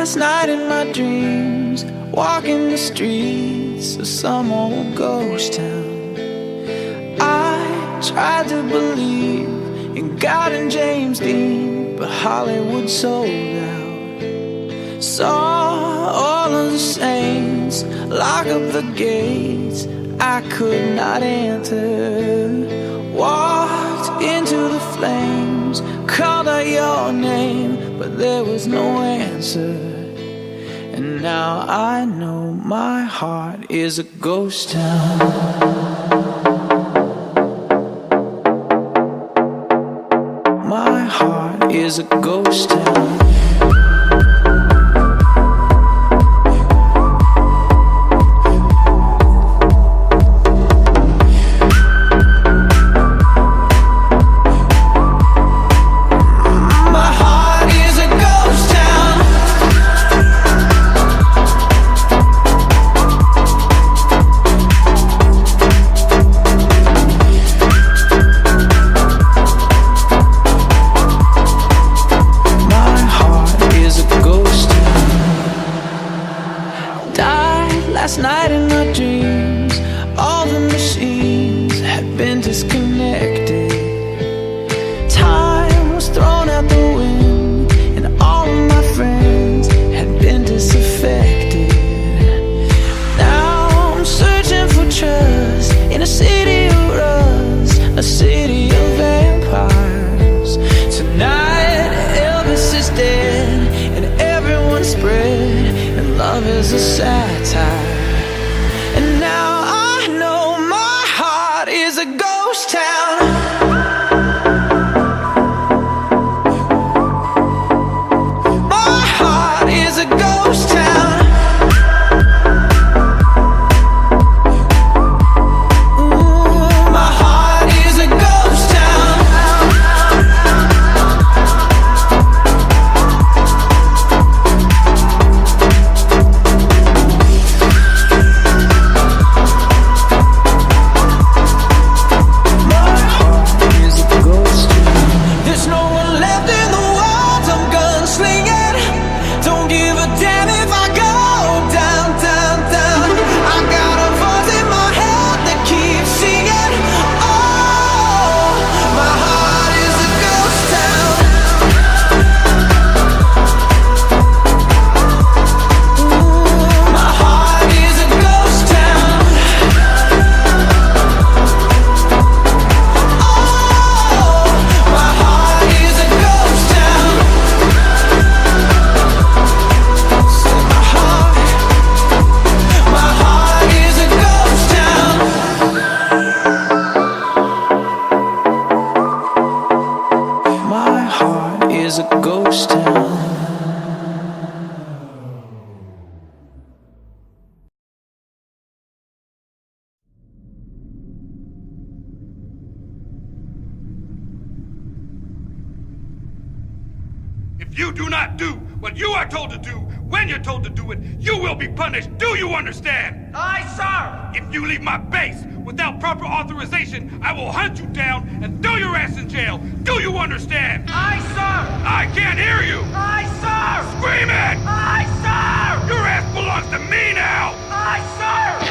last night in my dreams, walking the streets of some old ghost town. I tried to believe in God and James Dean, but Hollywood sold out. Saw all of the saints lock up the gates I could not enter. Walked into the flames, called out your name, but there was no answer. And now I know my heart is a ghost town. My heart is a ghost town. Last night in my dreams, all the machines had been disconnected. Time was thrown out the wind, and all of my friends had been disaffected. Now I'm searching for trust in a city of rust, a city of vampires. Tonight Elvis is dead, and everyone's spread, and love is a satire. And now I know my heart is a ghost town. My heart is a ghost town. Ooh, my heart is a ghost town. Is a ghost town. If you do not do what you are told to do, when you're told to do it, you will be punished. Do you understand? Aye, sir! If you leave my base without proper authorization, I will hunt you down and throw your ass in jail. Do you understand? Aye, sir! I can't hear you! Aye, sir! Scream it! Aye, sir! Your ass belongs to me now! Aye, sir!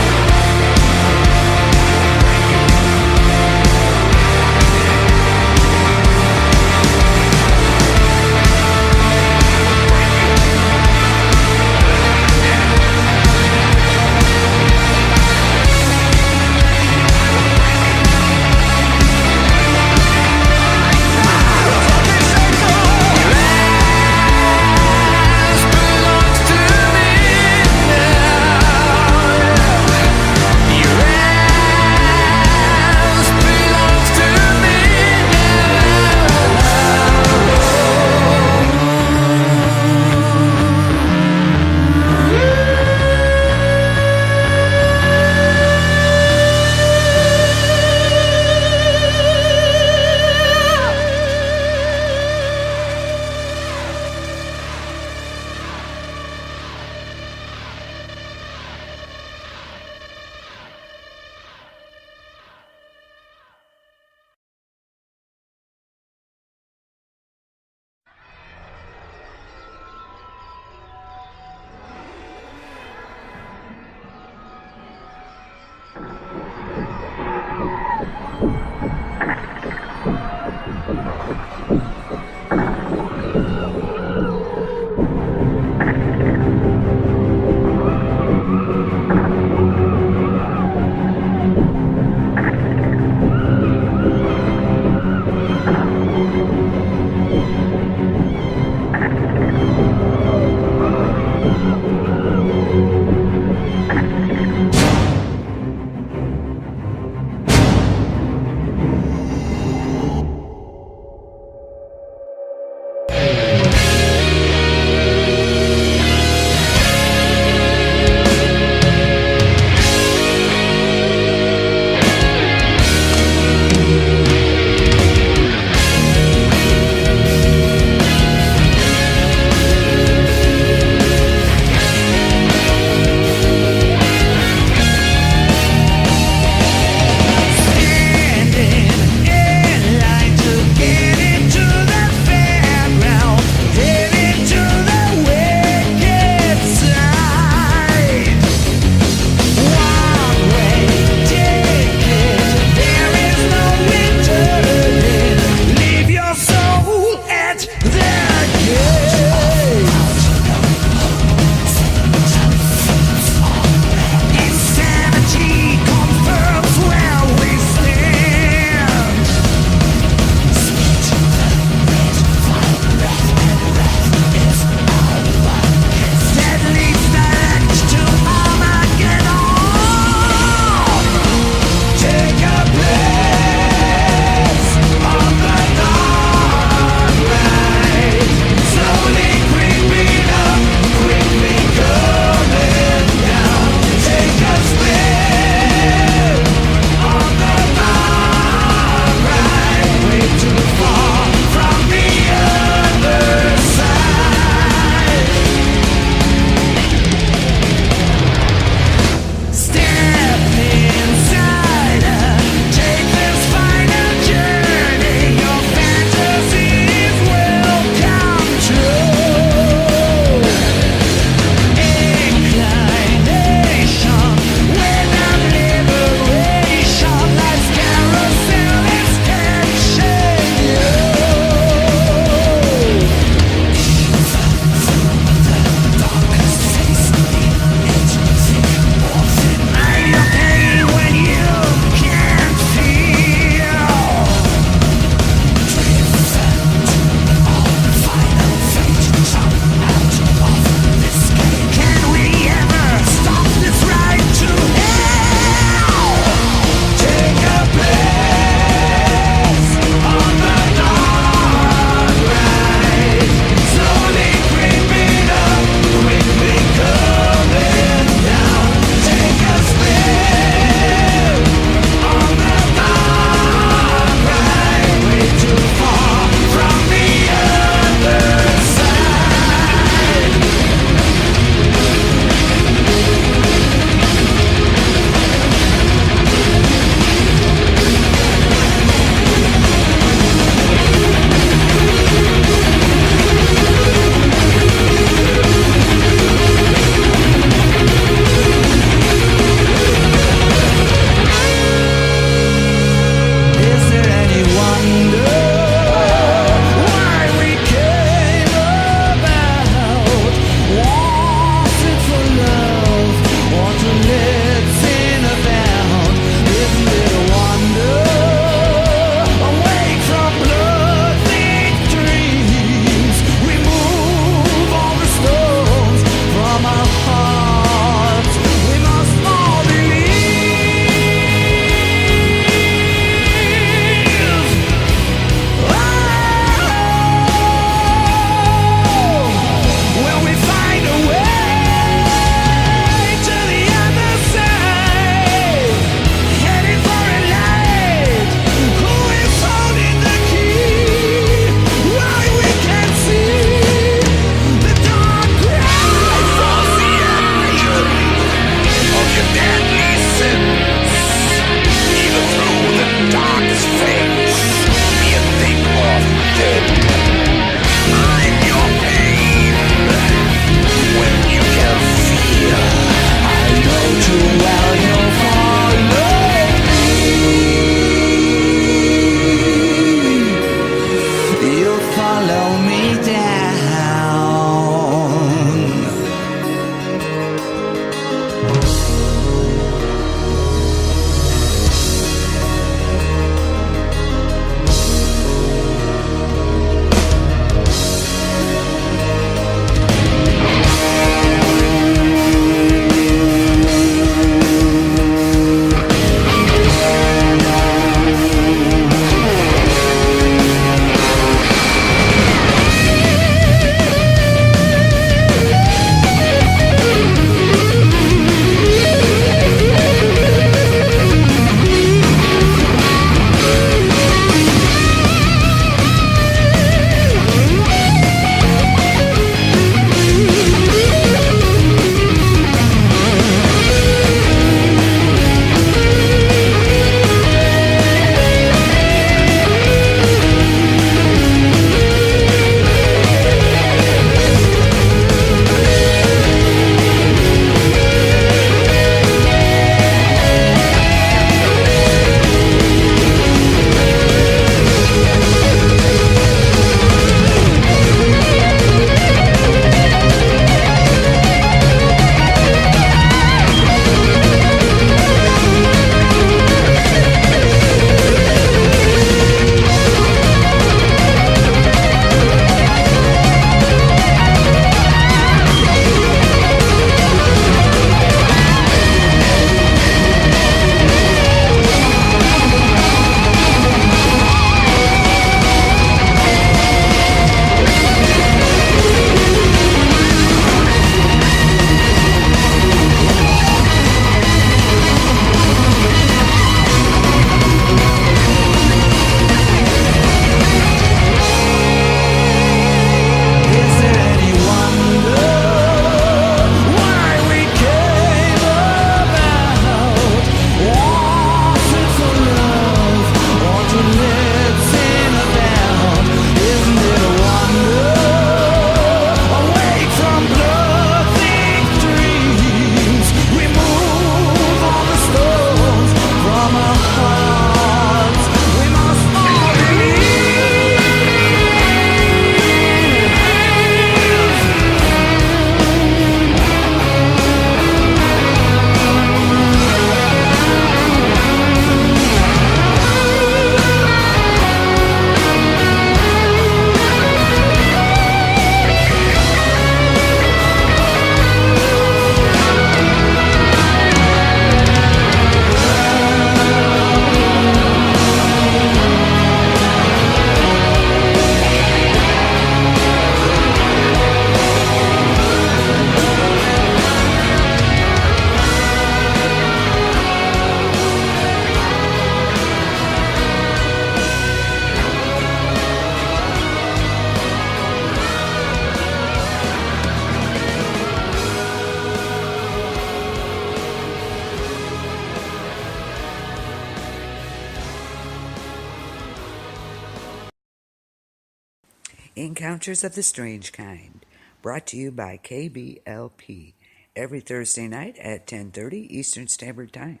Encounters of the Strange Kind, brought to you by KBLP, every Thursday night at 10:30 Eastern Standard Time.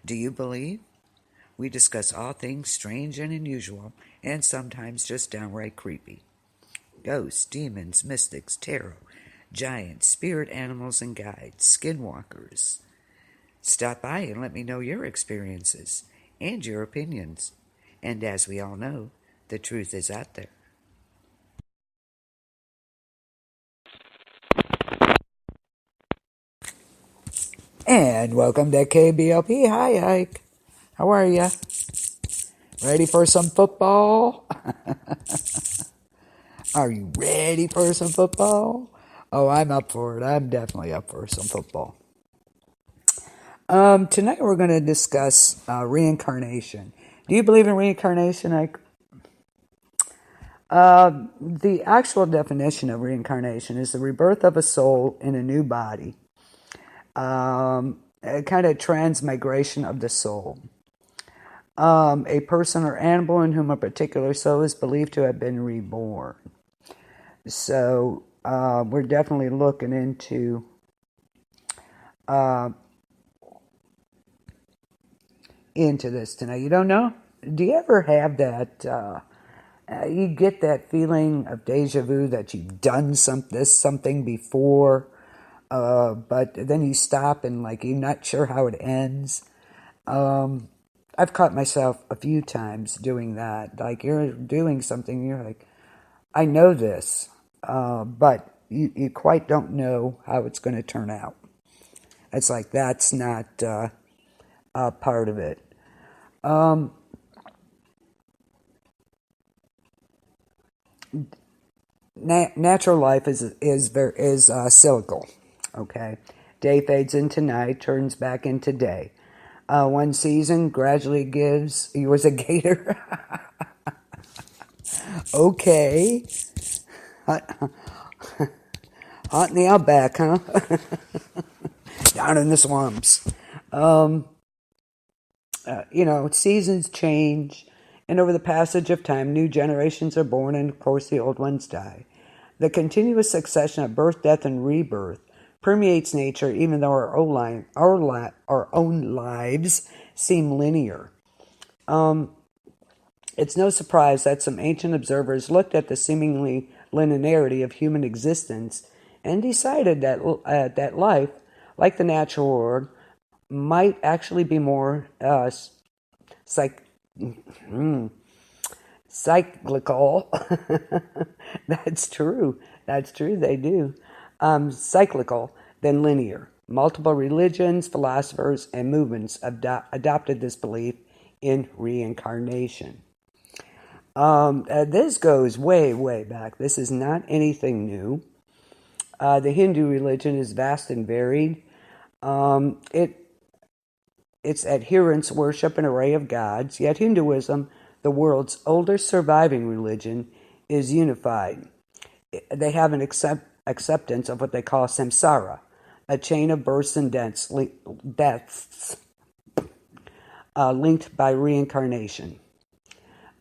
Do you believe? We discuss all things strange and unusual, and sometimes just downright creepy. Ghosts, demons, mystics, tarot, giants, spirit animals and guides, skinwalkers. Stop by and let me know your experiences and your opinions. And as we all know, the truth is out there. And welcome to KBLP. Hi, Ike. How are you? Ready for some football? Are you ready for some football? Oh, I'm up for it. I'm definitely up for some football. Tonight we're going to discuss reincarnation. Do you believe in reincarnation, Ike? The actual definition of reincarnation is the rebirth of a soul in a new body. A kind of transmigration of the soul. A person or animal in whom a particular soul is believed to have been reborn. So we're definitely looking into this tonight. You don't know? Do you ever have that? You get that feeling of deja vu that you've done something before, but then you stop and like you're not sure how it ends. I've caught myself a few times doing that. Like you're doing something, you're like, I know this, but you quite don't know how it's going to turn out. It's like that's not part of it. Natural life is cyclical. Okay, day fades into night, turns back into day. One season gradually gives. He was a gator. Okay. Hot in the outback, huh? Down in the swamps. Seasons change, and over the passage of time, new generations are born, and of course, the old ones die. The continuous succession of birth, death, and rebirth permeates nature, even though our own lives seem linear. It's no surprise that some ancient observers looked at the seemingly linearity of human existence and decided that life, like the natural world, might actually be more cyclical. That's true. They do. Cyclical than linear. Multiple religions, philosophers, and movements adopted this belief in reincarnation. This goes way, way back. This is not anything new. The Hindu religion is vast and varied. Its adherents worship an array of gods, yet Hinduism, the world's oldest surviving religion, is unified. They have an acceptance of what they call samsara, a chain of births and deaths linked by reincarnation.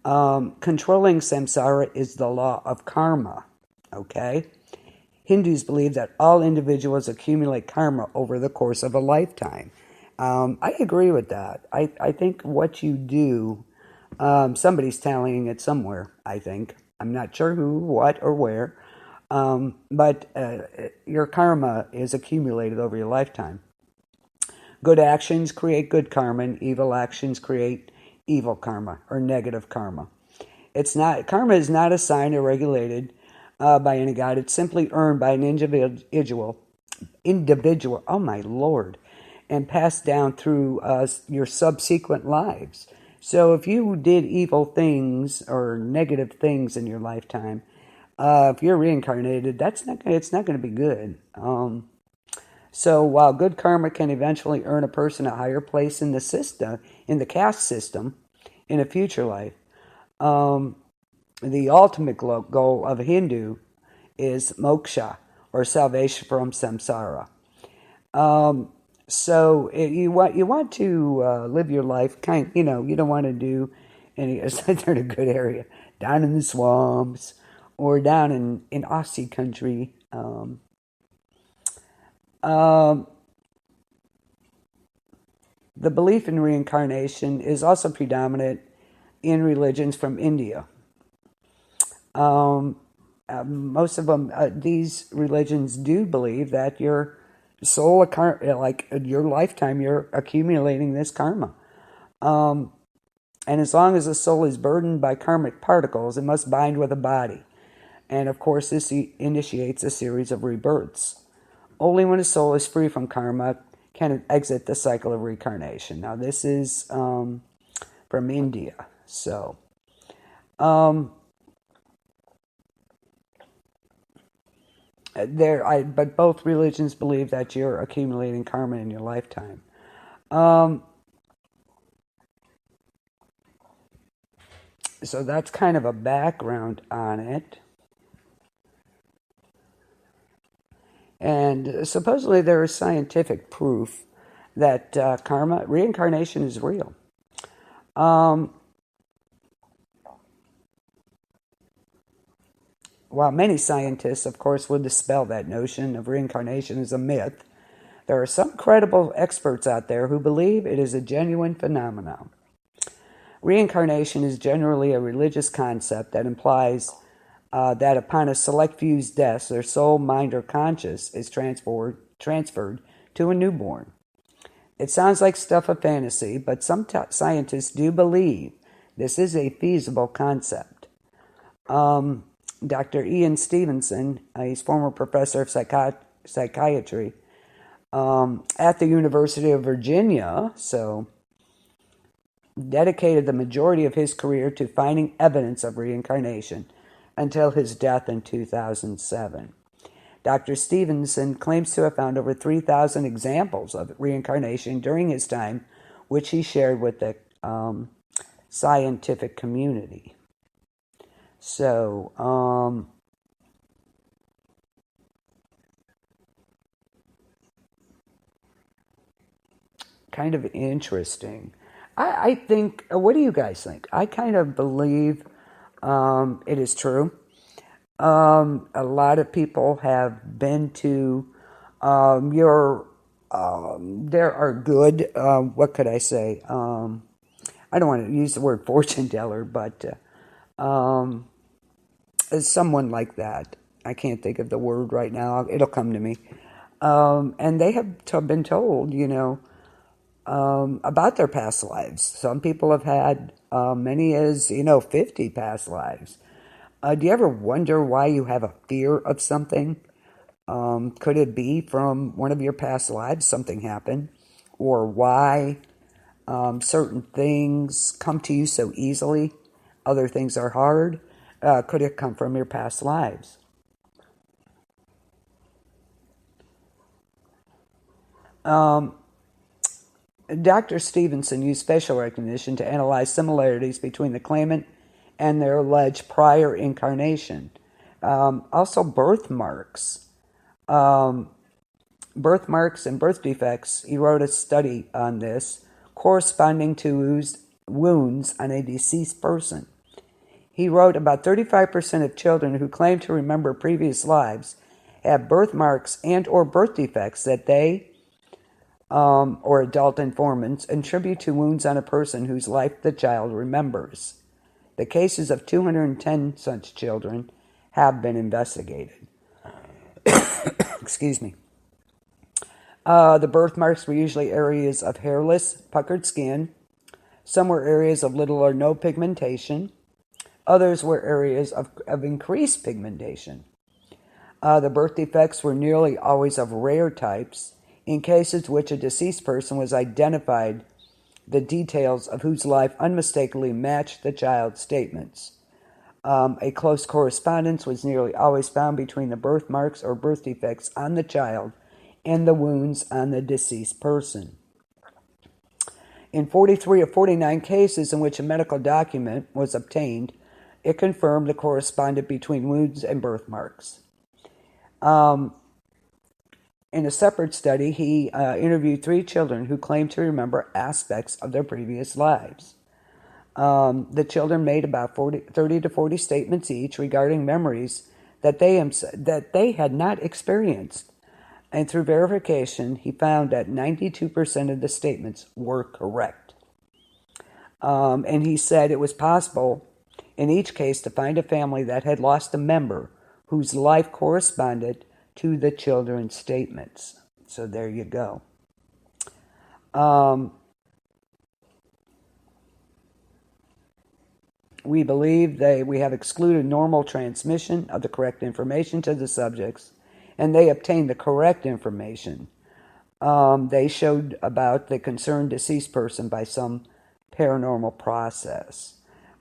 Controlling samsara is the law of karma, okay? Hindus believe that all individuals accumulate karma over the course of a lifetime. I agree with that. I think what you do, somebody's tallying it somewhere, I think. I'm not sure who, what, or where, but your karma is accumulated over your lifetime. Good actions create good karma, and evil actions create evil karma, or negative karma. Karma is not assigned or regulated by any god. It's simply earned by an individual, oh my Lord, and passed down through your subsequent lives. So if you did evil things or negative things in your lifetime, if you're reincarnated, it's not going to be good. So while good karma can eventually earn a person a higher place in the system, in the caste system, in a future life, the ultimate goal of a Hindu is moksha, or salvation from samsara. So you want to live your life you don't want to do any. They're in a good area, down in the swamps, or down in Aussie country, the belief in reincarnation is also predominant in religions from India. Most of them, these religions do believe that your soul, like your lifetime, you're accumulating this karma. And as long as the soul is burdened by karmic particles, it must bind with a body. And of course, this initiates a series of rebirths. Only when a soul is free from karma can it exit the cycle of reincarnation. Now, this is from India. So, but both religions believe that you're accumulating karma in your lifetime. So that's kind of a background on it. And supposedly there is scientific proof that reincarnation is real. While many scientists, of course, would dispel that notion of reincarnation as a myth, there are some credible experts out there who believe it is a genuine phenomenon. Reincarnation is generally a religious concept that implies that upon a select few's death, their soul, mind, or conscience is transferred to a newborn. It sounds like stuff of fantasy, but some scientists do believe this is a feasible concept. Dr. Ian Stevenson, he's former professor of psychiatry at the University of Virginia, so dedicated the majority of his career to finding evidence of reincarnation until his death in 2007. Dr. Stevenson claims to have found over 3,000 examples of reincarnation during his time, which he shared with the scientific community. So, kind of interesting. I think, what do you guys think? I kind of believe it is true. A lot of people have been to there are good, what could I say? I don't want to use the word fortune teller, but someone like that. I can't think of the word right now. It'll come to me. And they have been told, about their past lives. Some people have had many as, 50 past lives. Do you ever wonder why you have a fear of something? Could it be from one of your past lives, something happened? Or why certain things come to you so easily? Other things are hard? Could it come from your past lives? Dr. Stevenson used facial recognition to analyze similarities between the claimant and their alleged prior incarnation. Also, birthmarks. Birthmarks and birth defects, he wrote a study on this, corresponding to wounds on a deceased person. He wrote about 35% of children who claim to remember previous lives have birthmarks and or birth defects that they or adult informants attribute to wounds on a person whose life the child remembers. The cases of 210 such children have been investigated. Excuse me. The birthmarks were usually areas of hairless, puckered skin. Some were areas of little or no pigmentation. Others were areas of increased pigmentation. The birth defects were nearly always of rare types. In cases which a deceased person was identified, the details of whose life unmistakably matched the child's statements. A close correspondence was nearly always found between the birthmarks or birth defects on the child and the wounds on the deceased person. In 43 of 49 cases in which a medical document was obtained, it confirmed the correspondence between wounds and birthmarks. In a separate study, he interviewed 3 children who claimed to remember aspects of their previous lives. The children made about 30 to 40 statements each regarding memories that they had not experienced. And through verification, he found that 92% of the statements were correct. And he said it was possible in each case to find a family that had lost a member whose life corresponded to the children's statements. So there you go. We believe we have excluded normal transmission of the correct information to the subjects, and they obtained the correct information. They showed about the concerned deceased person by some paranormal process,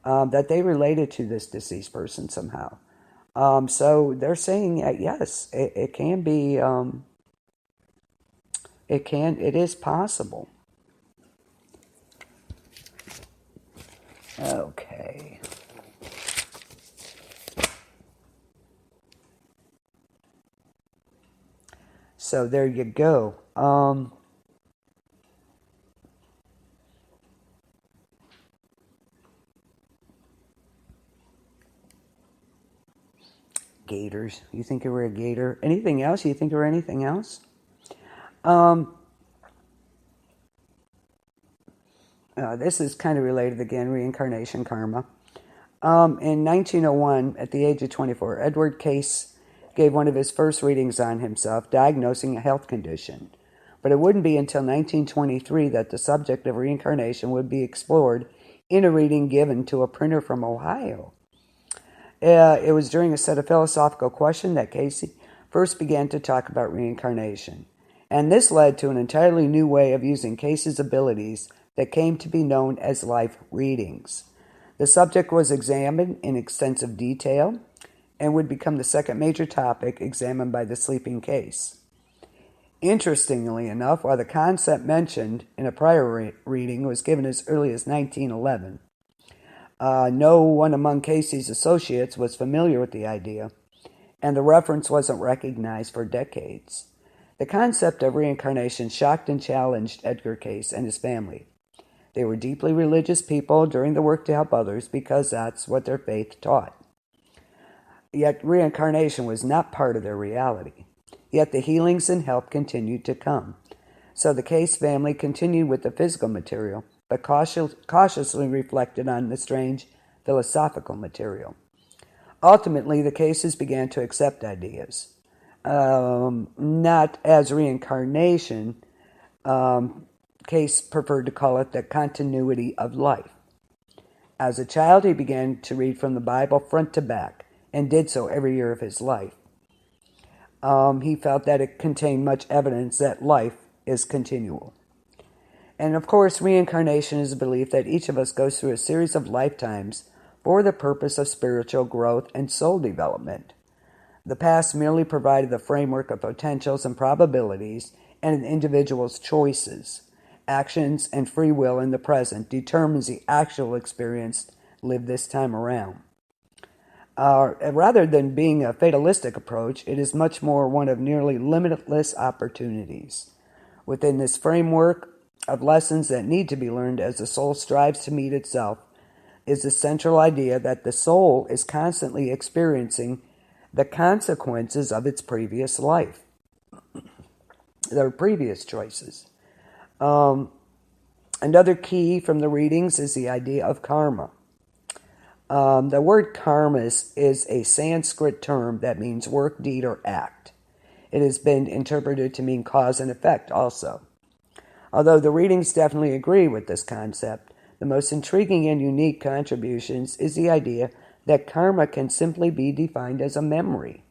that they related to this deceased person somehow. So they're saying, yes, it can be, it is possible. Okay. So there you go. Gators. You think you were a gator? Anything else? You think you were anything else? This is kind of related again, reincarnation karma. In 1901, at the age of 24, Edward Case gave one of his first readings on himself, diagnosing a health condition. But it wouldn't be until 1923 that the subject of reincarnation would be explored in a reading given to a printer from Ohio. It was during a set of philosophical questions that Casey first began to talk about reincarnation. And this led to an entirely new way of using Casey's abilities that came to be known as life readings. The subject was examined in extensive detail and would become the second major topic examined by the sleeping Case. Interestingly enough, while the concept mentioned in a prior reading was given as early as 1911, no one among Casey's associates was familiar with the idea, and the reference wasn't recognized for decades. The concept of reincarnation shocked and challenged Edgar Case and his family. They were deeply religious people doing the work to help others because that's what their faith taught. Yet reincarnation was not part of their reality. Yet the healings and help continued to come. So the Case family continued with the physical material, but cautiously reflected on the strange philosophical material. Ultimately, the Cases began to accept ideas. Not as reincarnation, Case preferred to call it the continuity of life. As a child, he began to read from the Bible front to back, and did so every year of his life. He felt that it contained much evidence that life is continual. And of course, reincarnation is a belief that each of us goes through a series of lifetimes for the purpose of spiritual growth and soul development. The past merely provided the framework of potentials and probabilities and an individual's choices. Actions and free will in the present determines the actual experience lived this time around. Rather than being a fatalistic approach, it is much more one of nearly limitless opportunities. Within this framework of lessons that need to be learned as the soul strives to meet itself is the central idea that the soul is constantly experiencing the consequences of its previous life, their previous choices. Another key from the readings is the idea of karma. The word karma is a Sanskrit term that means work, deed, or act. It has been interpreted to mean cause and effect also. Although the readings definitely agree with this concept, the most intriguing and unique contributions is the idea that karma can simply be defined as a memory.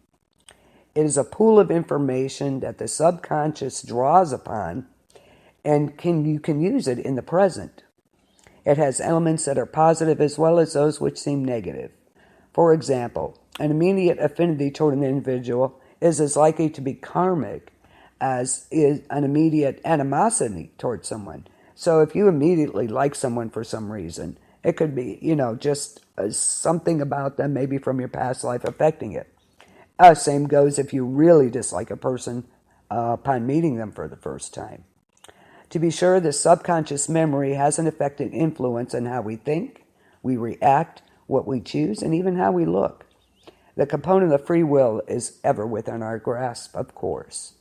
It is a pool of information that the subconscious draws upon, and you can use it in the present. It has elements that are positive as well as those which seem negative. For example, an immediate affinity toward an individual is as likely to be karmic as is an immediate animosity toward someone. So if you immediately like someone for some reason, it could be, just something about them maybe from your past life affecting it. Same goes if you really dislike a person upon meeting them for the first time. To be sure, the subconscious memory has an effect and influence on how we think, we react, what we choose, and even how we look. The component of free will is ever within our grasp, of course.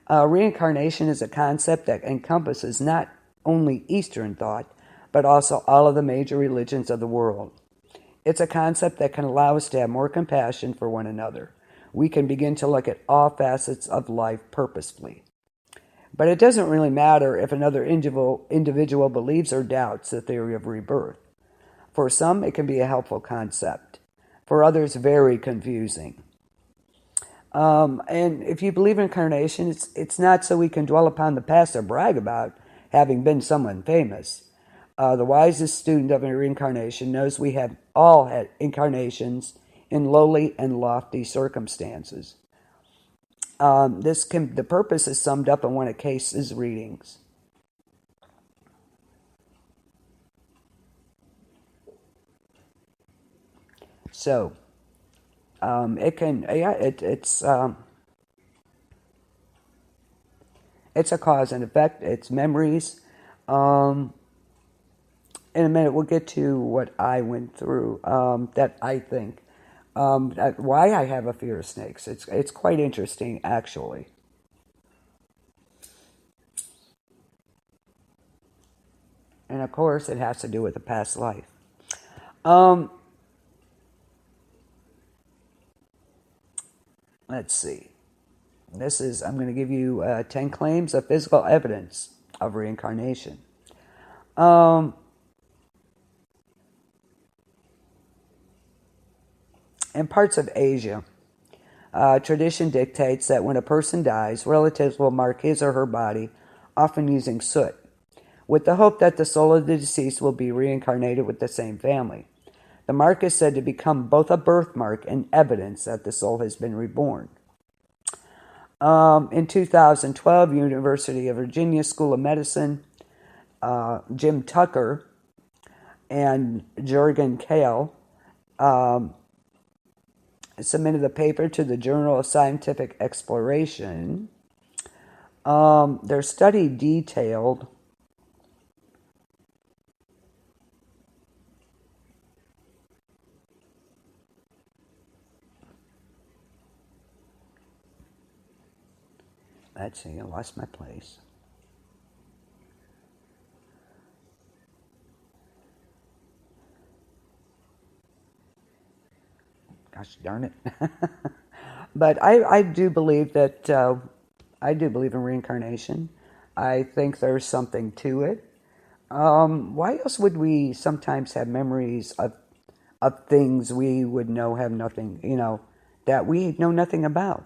Reincarnation is a concept that encompasses not only Eastern thought, but also all of the major religions of the world. It's a concept that can allow us to have more compassion for one another. We can begin to look at all facets of life purposefully. But it doesn't really matter if another individual believes or doubts the theory of rebirth. For some, it can be a helpful concept. For others, very confusing. And if you believe in incarnation, it's not so we can dwell upon the past or brag about having been someone famous. The wisest student of reincarnation knows we have all had incarnations in lowly and lofty circumstances. The purpose is summed up in one of Case's readings. So, it's a cause and effect. It's memories. In a minute, we'll get to what I went through. That I think why I have a fear of snakes. It's quite interesting, actually. And of course, it has to do with a past life. Let's see. I'm going to give you 10 claims of physical evidence of reincarnation. In parts of Asia, tradition dictates that when a person dies, relatives will mark his or her body, often using soot, with the hope that the soul of the deceased will be reincarnated with the same family. The mark is said to become both a birthmark and evidence that the soul has been reborn. In 2012, University of Virginia School of Medicine, Jim Tucker and Jürgen Kahl submitted a paper to the Journal of Scientific Exploration. Their study detailed let's see, I lost my place. Gosh darn it. But I do believe that, I do believe in reincarnation. I think there's something to it. Why else would we sometimes have memories of things we would know have nothing, that we know nothing about?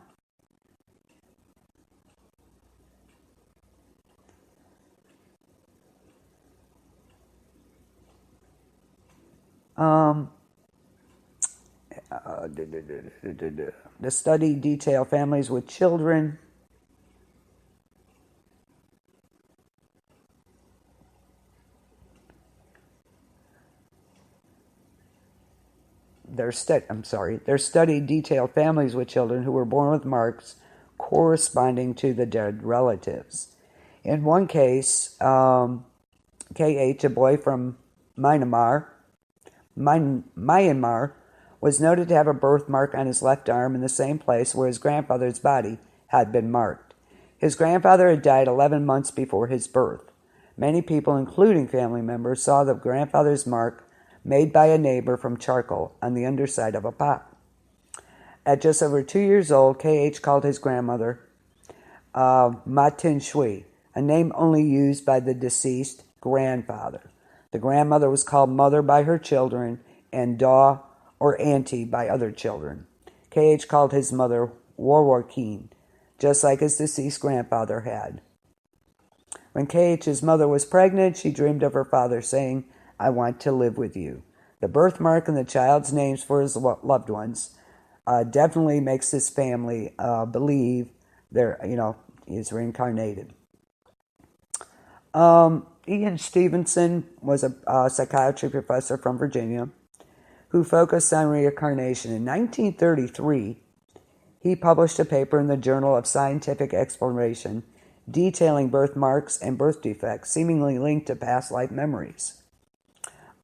The study detail families with children. Their study detailed families with children who were born with marks corresponding to the dead relatives. In one case, KH, a boy from Myanmar, was noted to have a birthmark on his left arm in the same place where his grandfather's body had been marked. His grandfather had died 11 months before his birth. Many people, including family members, saw the grandfather's mark made by a neighbor from charcoal on the underside of a pot. At just over 2 years old, KH called his grandmother Matin Shui, a name only used by the deceased grandfather. The grandmother was called Mother by her children and Da or Auntie by other children. KH called his mother Warwarkeen, just like his deceased grandfather had. When KH's mother was pregnant, she dreamed of her father saying, "I want to live with you." The birthmark and the child's names for his loved ones definitely makes his family believe he's reincarnated. Ian Stevenson was a psychiatry professor from Virginia who focused on reincarnation. In 1933, he published a paper in the Journal of Scientific Exploration detailing birthmarks and birth defects seemingly linked to past life memories.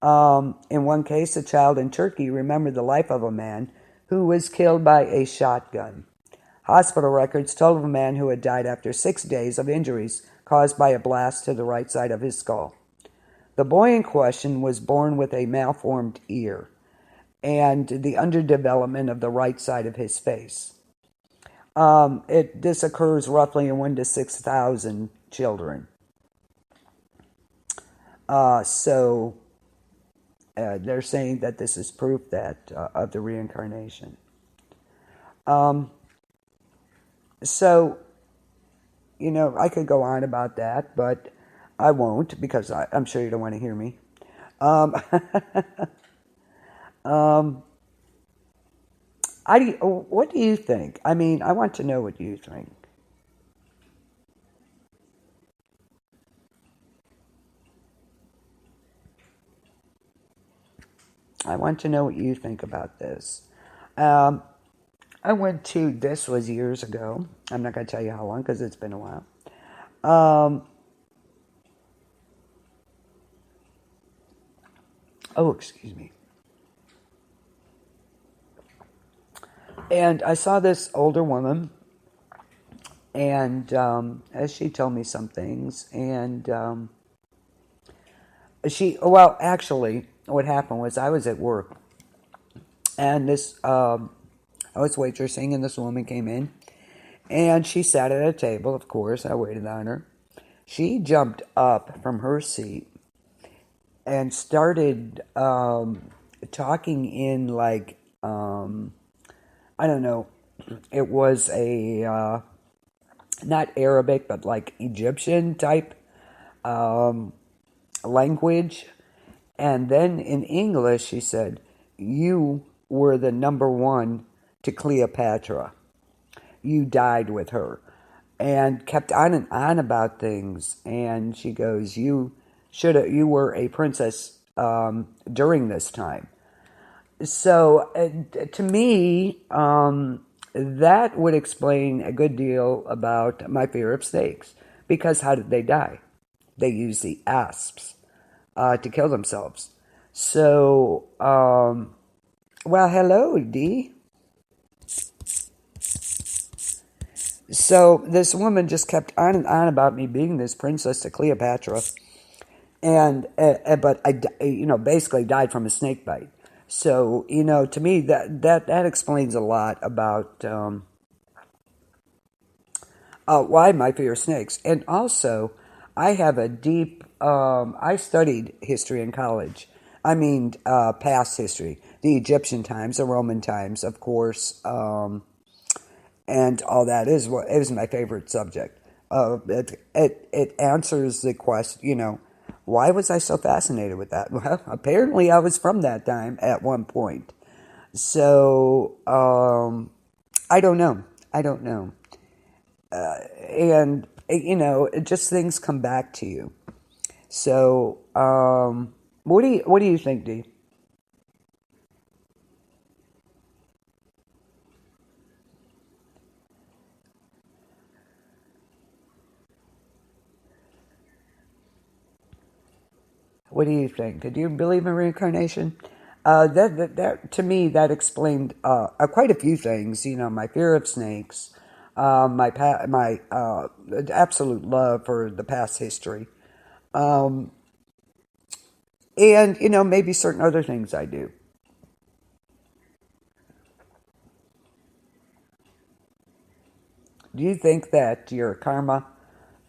In one case, a child in Turkey remembered the life of a man who was killed by a shotgun. Hospital records told of a man who had died after 6 days of injuries caused by a blast to the right side of his skull. The boy in question was born with a malformed ear and the underdevelopment of the right side of his face. This occurs roughly in 1 to 6,000 children. So they're saying that this is proof that of the reincarnation. So, I could go on about that, but I won't because I'm sure you don't want to hear me. What do you think? I mean, I want to know what you think. I want to know what you think about this. This was years ago. I'm not going to tell you how long because it's been a while. Excuse me. And I saw this older woman, and as she told me some things, and actually, what happened was I was at work, and I was waitressing, and this woman came in, and she sat at a table, of course, I waited on her. She jumped up from her seat and started talking in like, I don't know, it was a, not Arabic, but like Egyptian type language. And then in English, she said, "You were the number one to Cleopatra. You died with her." And kept on and on about things. And she goes, you were a princess during this time. So to me, that would explain a good deal about my fear of snakes. Because how did they die? They used the asps to kill themselves. So, hello, Dee. So this woman just kept on and on about me being this princess to Cleopatra, and but I basically died from a snake bite. So to me that explains a lot about why my fear of snakes. And also, I have a deep. I studied history in college. I mean, past history, the Egyptian times, the Roman times, of course. And all that is my favorite subject. It answers the question, why was I so fascinated with that? Well, apparently I was from that time at one point. So, I don't know. And, just things come back to you. So, what do you think, Dee? What do you think? Do you believe in reincarnation? That to me that explained quite a few things. My fear of snakes, my absolute love for the past history, and maybe certain other things I do. Do you think that your karma,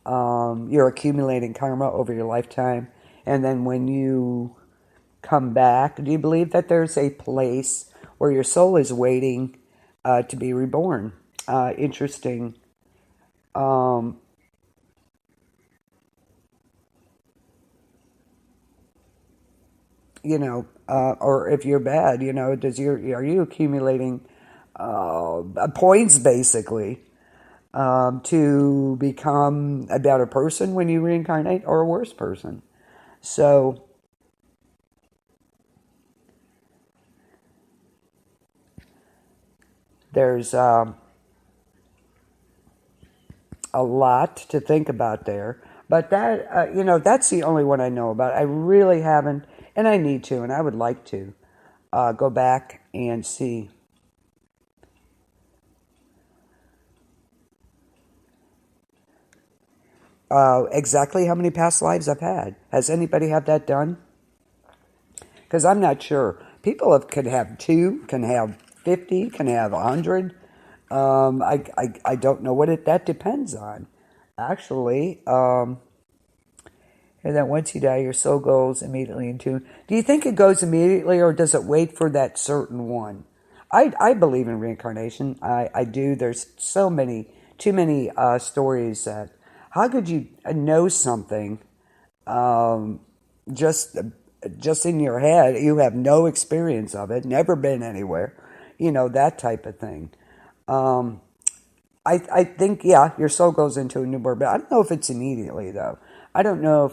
you're accumulating karma over your lifetime, and then when you come back, do you believe that there's a place where your soul is waiting to be reborn? Interesting. Or if you're bad, are you accumulating points basically to become a better person when you reincarnate, or a worse person? So there's a lot to think about there. But that, that's the only one I know about. I really haven't And I need to, and I would like to go back and see exactly how many past lives I've had. Has anybody had that done? Because I'm not sure. People can have 2, can have 50, can have 100. I don't know what that depends on. Actually, and that once you die, your soul goes immediately into. Do you think it goes immediately, or does it wait for that certain one? I believe in reincarnation. I do. There's too many stories that. How could you know something um, just just in your head? You have no experience of it, never been anywhere, that type of thing. Um, I think, yeah, your soul goes into a new birth, but I don't know if it's immediately, though. I don't know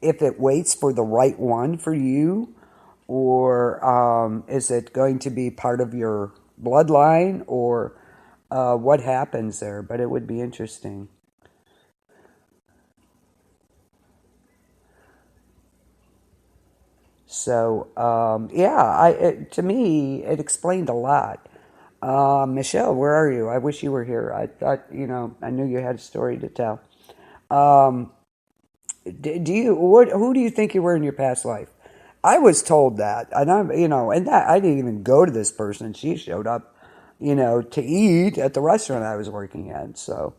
if it waits for the right one for you, or is it going to be part of your bloodline, or what happens there? But it would be interesting. So, yeah, to me, it explained a lot. Michelle, where are you? I wish you were here. I thought, I knew you had a story to tell. Um, who do you think you were in your past life? I was told that, and and that I didn't even go to this person. She showed up, to eat at the restaurant I was working at. So,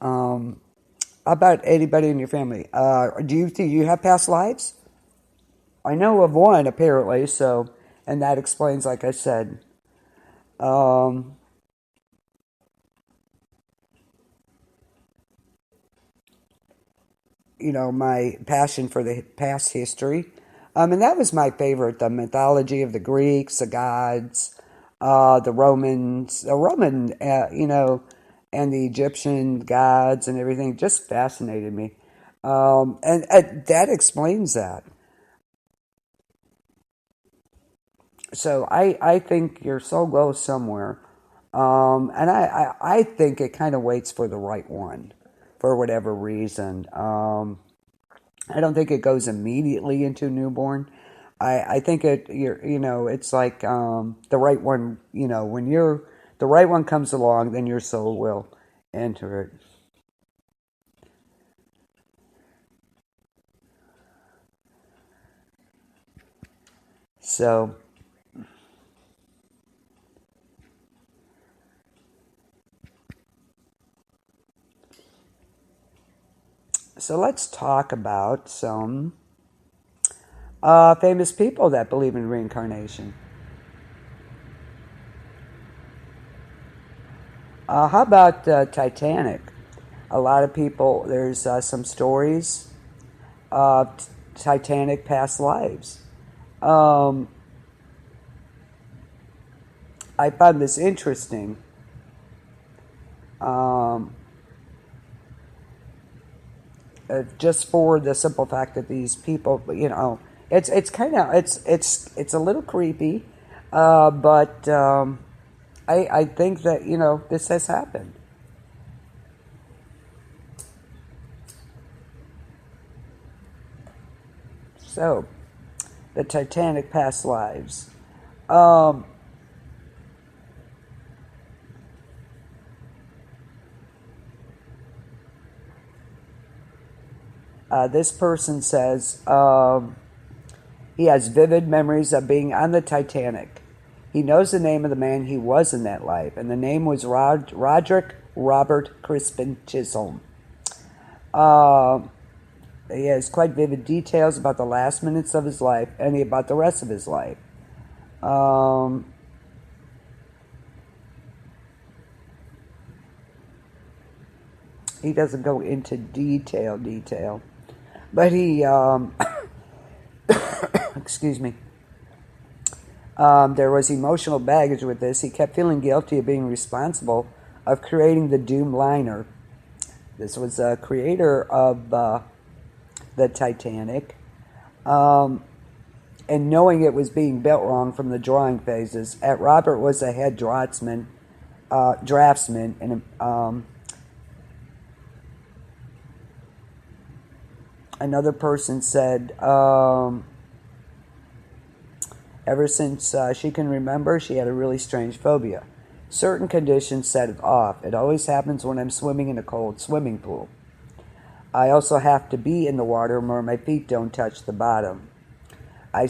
um, how about anybody in your family? Do you think you have past lives? I know of one apparently. So, and that explains, like I said. Um, my passion for the past history. And that was my favorite, the mythology of the Greeks, the gods, the Roman, and the Egyptian gods and everything just fascinated me. And that explains that. So I think your soul goes somewhere. And I think it kind of waits for the right one for whatever reason. I don't think it goes immediately into newborn. I think it's like the right one. When the right one comes along, then your soul will enter it. So let's talk about some famous people that believe in reincarnation. How about Titanic? A lot of people, there's some stories of Titanic past lives. Um, I found this interesting. Um, just for the simple fact that these people, it's kind of it's a little creepy, but I think that this has happened. So, the Titanic past lives. Um, this person says he has vivid memories of being on the Titanic. He knows the name of the man he was in that life, and the name was Roderick Robert Crispin Chisholm. Uh, he has quite vivid details about the last minutes of his life and about the rest of his life. Um, he doesn't go into detail, but he, excuse me, there was emotional baggage with this. He kept feeling guilty of being responsible of creating the doomed liner. This was a creator of the Titanic, and knowing it was being built wrong from the drawing phases. Robert was a head draftsman, and another person said, ever since she can remember, she had a really strange phobia. Certain conditions set it off. It always happens when I'm swimming in a cold swimming pool. I also have to be in the water where my feet don't touch the bottom. I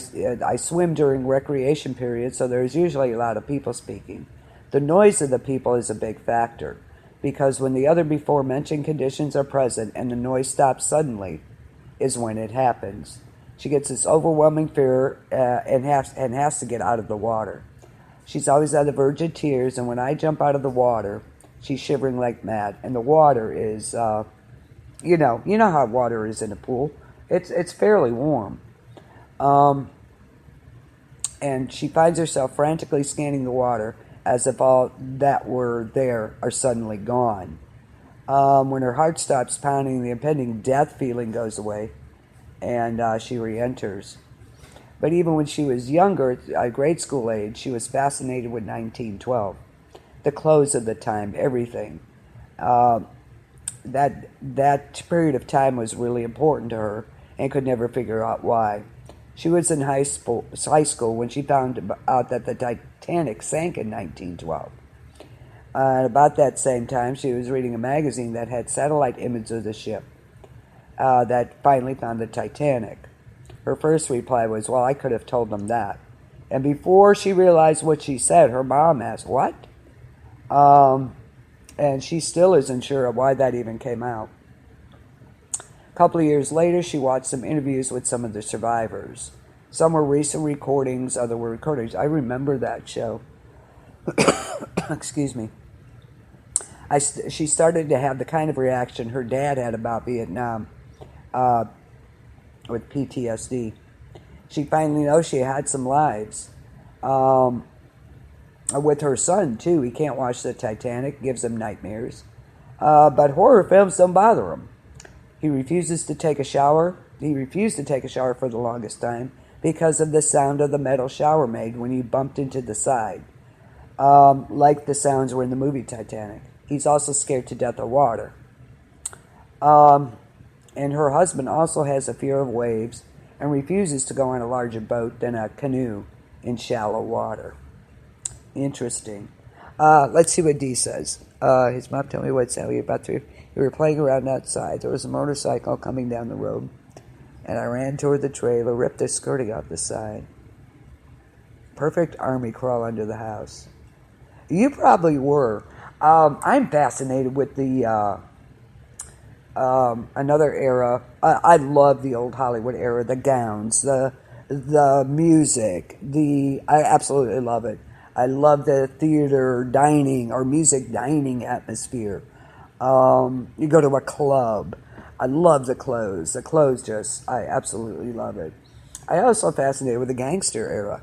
swim during recreation periods, so there's usually a lot of people speaking. The noise of the people is a big factor, because when the other before mentioned conditions are present and the noise stops suddenly, is when it happens. She gets this overwhelming fear and has to get out of the water. She's always on the verge of tears, and when I jump out of the water, she's shivering like mad. And the water is, you know how water is in a pool. It's fairly warm. And she finds herself frantically scanning the water as if all that were there are suddenly gone. When her heart stops pounding, the impending death feeling goes away, and she re-enters. But even when she was younger, at grade school age, she was fascinated with 1912. The clothes of the time, everything. That period of time was really important to her and could never figure out why. She was in high school when she found out that the Titanic sank in 1912. At about that same time, she was reading a magazine that had satellite images of the ship that finally found the Titanic. Her first reply was, well, I could have told them that. And before she realized what she said, her mom asked, what? And she still isn't sure of why that even came out. A couple of years later, she watched some interviews with some of the survivors. Some were recent recordings, other were recordings. I remember that show. Excuse me. She started to have the kind of reaction her dad had about Vietnam with PTSD. She finally knows she had some lives. With her son, too. He can't watch the Titanic, gives him nightmares. But horror films don't bother him. He refuses to take a shower. He refused to take a shower for the longest time because of the sound of the metal shower made when he bumped into the side. Like the sounds were in the movie Titanic. He's also scared to death of water. And her husband also has a fear of waves and refuses to go on a larger boat than a canoe in shallow water. Interesting. Let's see what Dee says. His mom told me what's that. We were playing around outside. There was a motorcycle coming down the road, and I ran toward the trailer, ripped the skirting off the side. Perfect army crawl under the house. You probably were. I'm fascinated with the another era. I love the old Hollywood era, the gowns, the music. I absolutely love it. I love the theater dining or music dining atmosphere. You go to a club. I love the clothes. I absolutely love it. I also fascinated with the gangster era.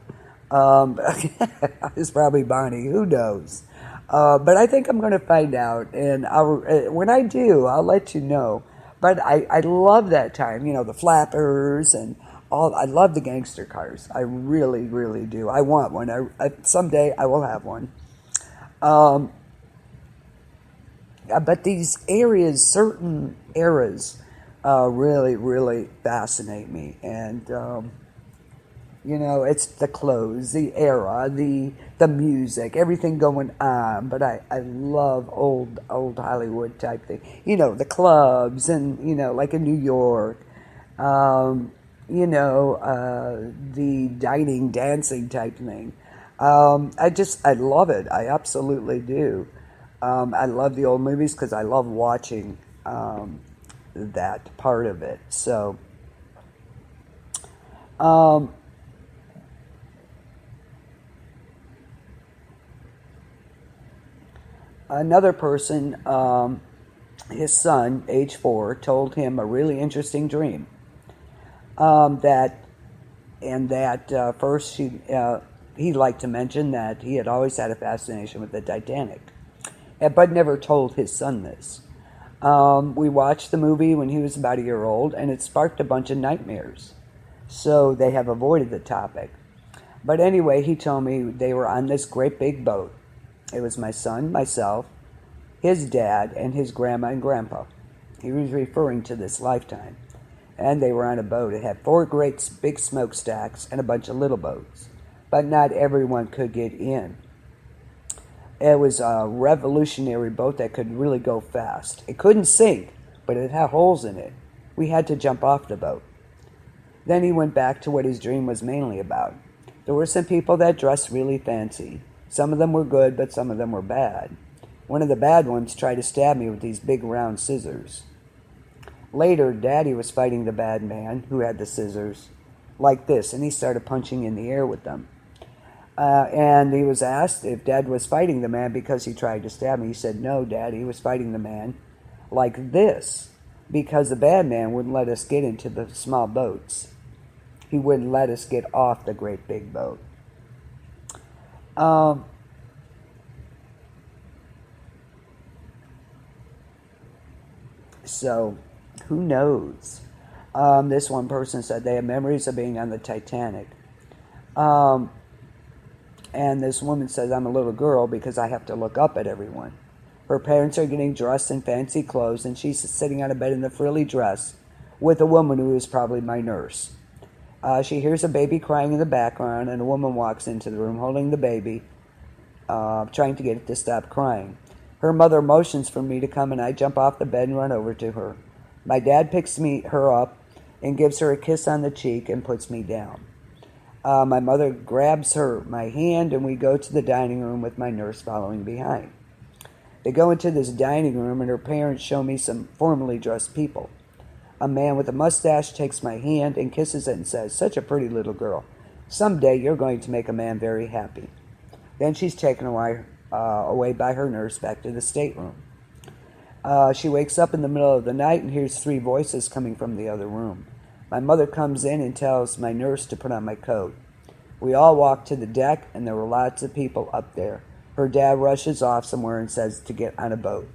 It's probably Bonnie. Who knows? But I think I'm going to find out, and when I do, I'll let you know. But I love that time, the flappers and all. I love the gangster cars. I really, really do. I want one. Someday I will have one. But these areas, certain eras, really, really fascinate me. And it's the clothes, the era, the music, everything going on. But I love old Hollywood type thing. The clubs and, like in New York, the dining, dancing type thing. I love it. I absolutely do. I love the old movies because I love watching that part of it. So, another person, his son, age 4, told him a really interesting dream. First he'd like to mention that he had always had a fascination with the Titanic, but never told his son this. We watched the movie when he was about a year old, and it sparked a bunch of nightmares. So they have avoided the topic. But anyway, he told me they were on this great big boat. It was my son, myself, his dad, and his grandma and grandpa. He was referring to this lifetime. And they were on a boat. It had 4 great big smokestacks and a bunch of little boats. But not everyone could get in. It was a revolutionary boat that could really go fast. It couldn't sink, but it had holes in it. We had to jump off the boat. Then he went back to what his dream was mainly about. There were some people that dressed really fancy. Some of them were good, but some of them were bad. One of the bad ones tried to stab me with these big round scissors. Later, Daddy was fighting the bad man who had the scissors like this, and he started punching in the air with them. And he was asked if Dad was fighting the man because he tried to stab me. He said, no, Dad, he was fighting the man like this because the bad man wouldn't let us get into the small boats. He wouldn't let us get off the great big boat. So, who knows? This one person said they have memories of being on the Titanic. And this woman says, I'm a little girl because I have to look up at everyone. Her parents are getting dressed in fancy clothes, and she's sitting on a bed in a frilly dress with a woman who is probably my nurse. She hears a baby crying in the background, and a woman walks into the room holding the baby, trying to get it to stop crying. Her mother motions for me to come, and I jump off the bed and run over to her. My dad picks her up and gives her a kiss on the cheek and puts me down. My mother grabs my hand, and we go to the dining room with my nurse following behind. They go into this dining room, and her parents show me some formally dressed people. A man with a mustache takes my hand and kisses it and says, such a pretty little girl. Someday you're going to make a man very happy. Then she's taken away by her nurse back to the stateroom. She wakes up in the middle of the night and hears 3 voices coming from the other room. My mother comes in and tells my nurse to put on my coat. We all walk to the deck, and there were lots of people up there. Her dad rushes off somewhere and says to get on a boat.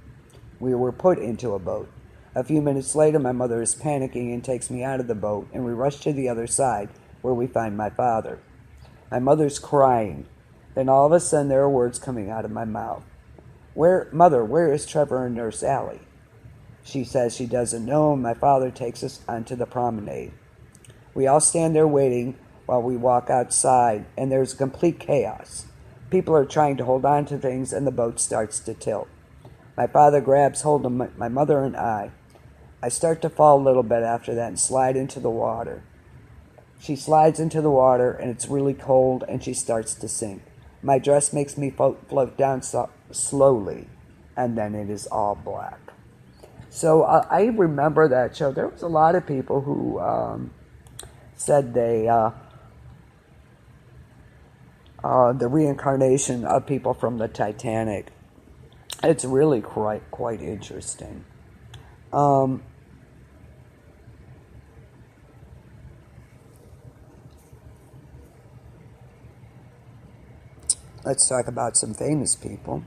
We were put into a boat. A few minutes later, my mother is panicking and takes me out of the boat, and we rush to the other side, where we find my father. My mother's crying. Then all of a sudden, there are words coming out of my mouth. Mother, where is Trevor and Nurse Allie? She says she doesn't know, and my father takes us onto the promenade. We all stand there waiting while we walk outside, and there's complete chaos. People are trying to hold on to things, and the boat starts to tilt. My father grabs hold of my mother and I. I start to fall a little bit after that and slide into the water. She slides into the water, and it's really cold, and she starts to sink. My dress makes me float down slowly, and then it is all black. So I remember that show. There was a lot of people who said the reincarnation of people from the Titanic. It's really quite interesting. Let's talk about some famous people.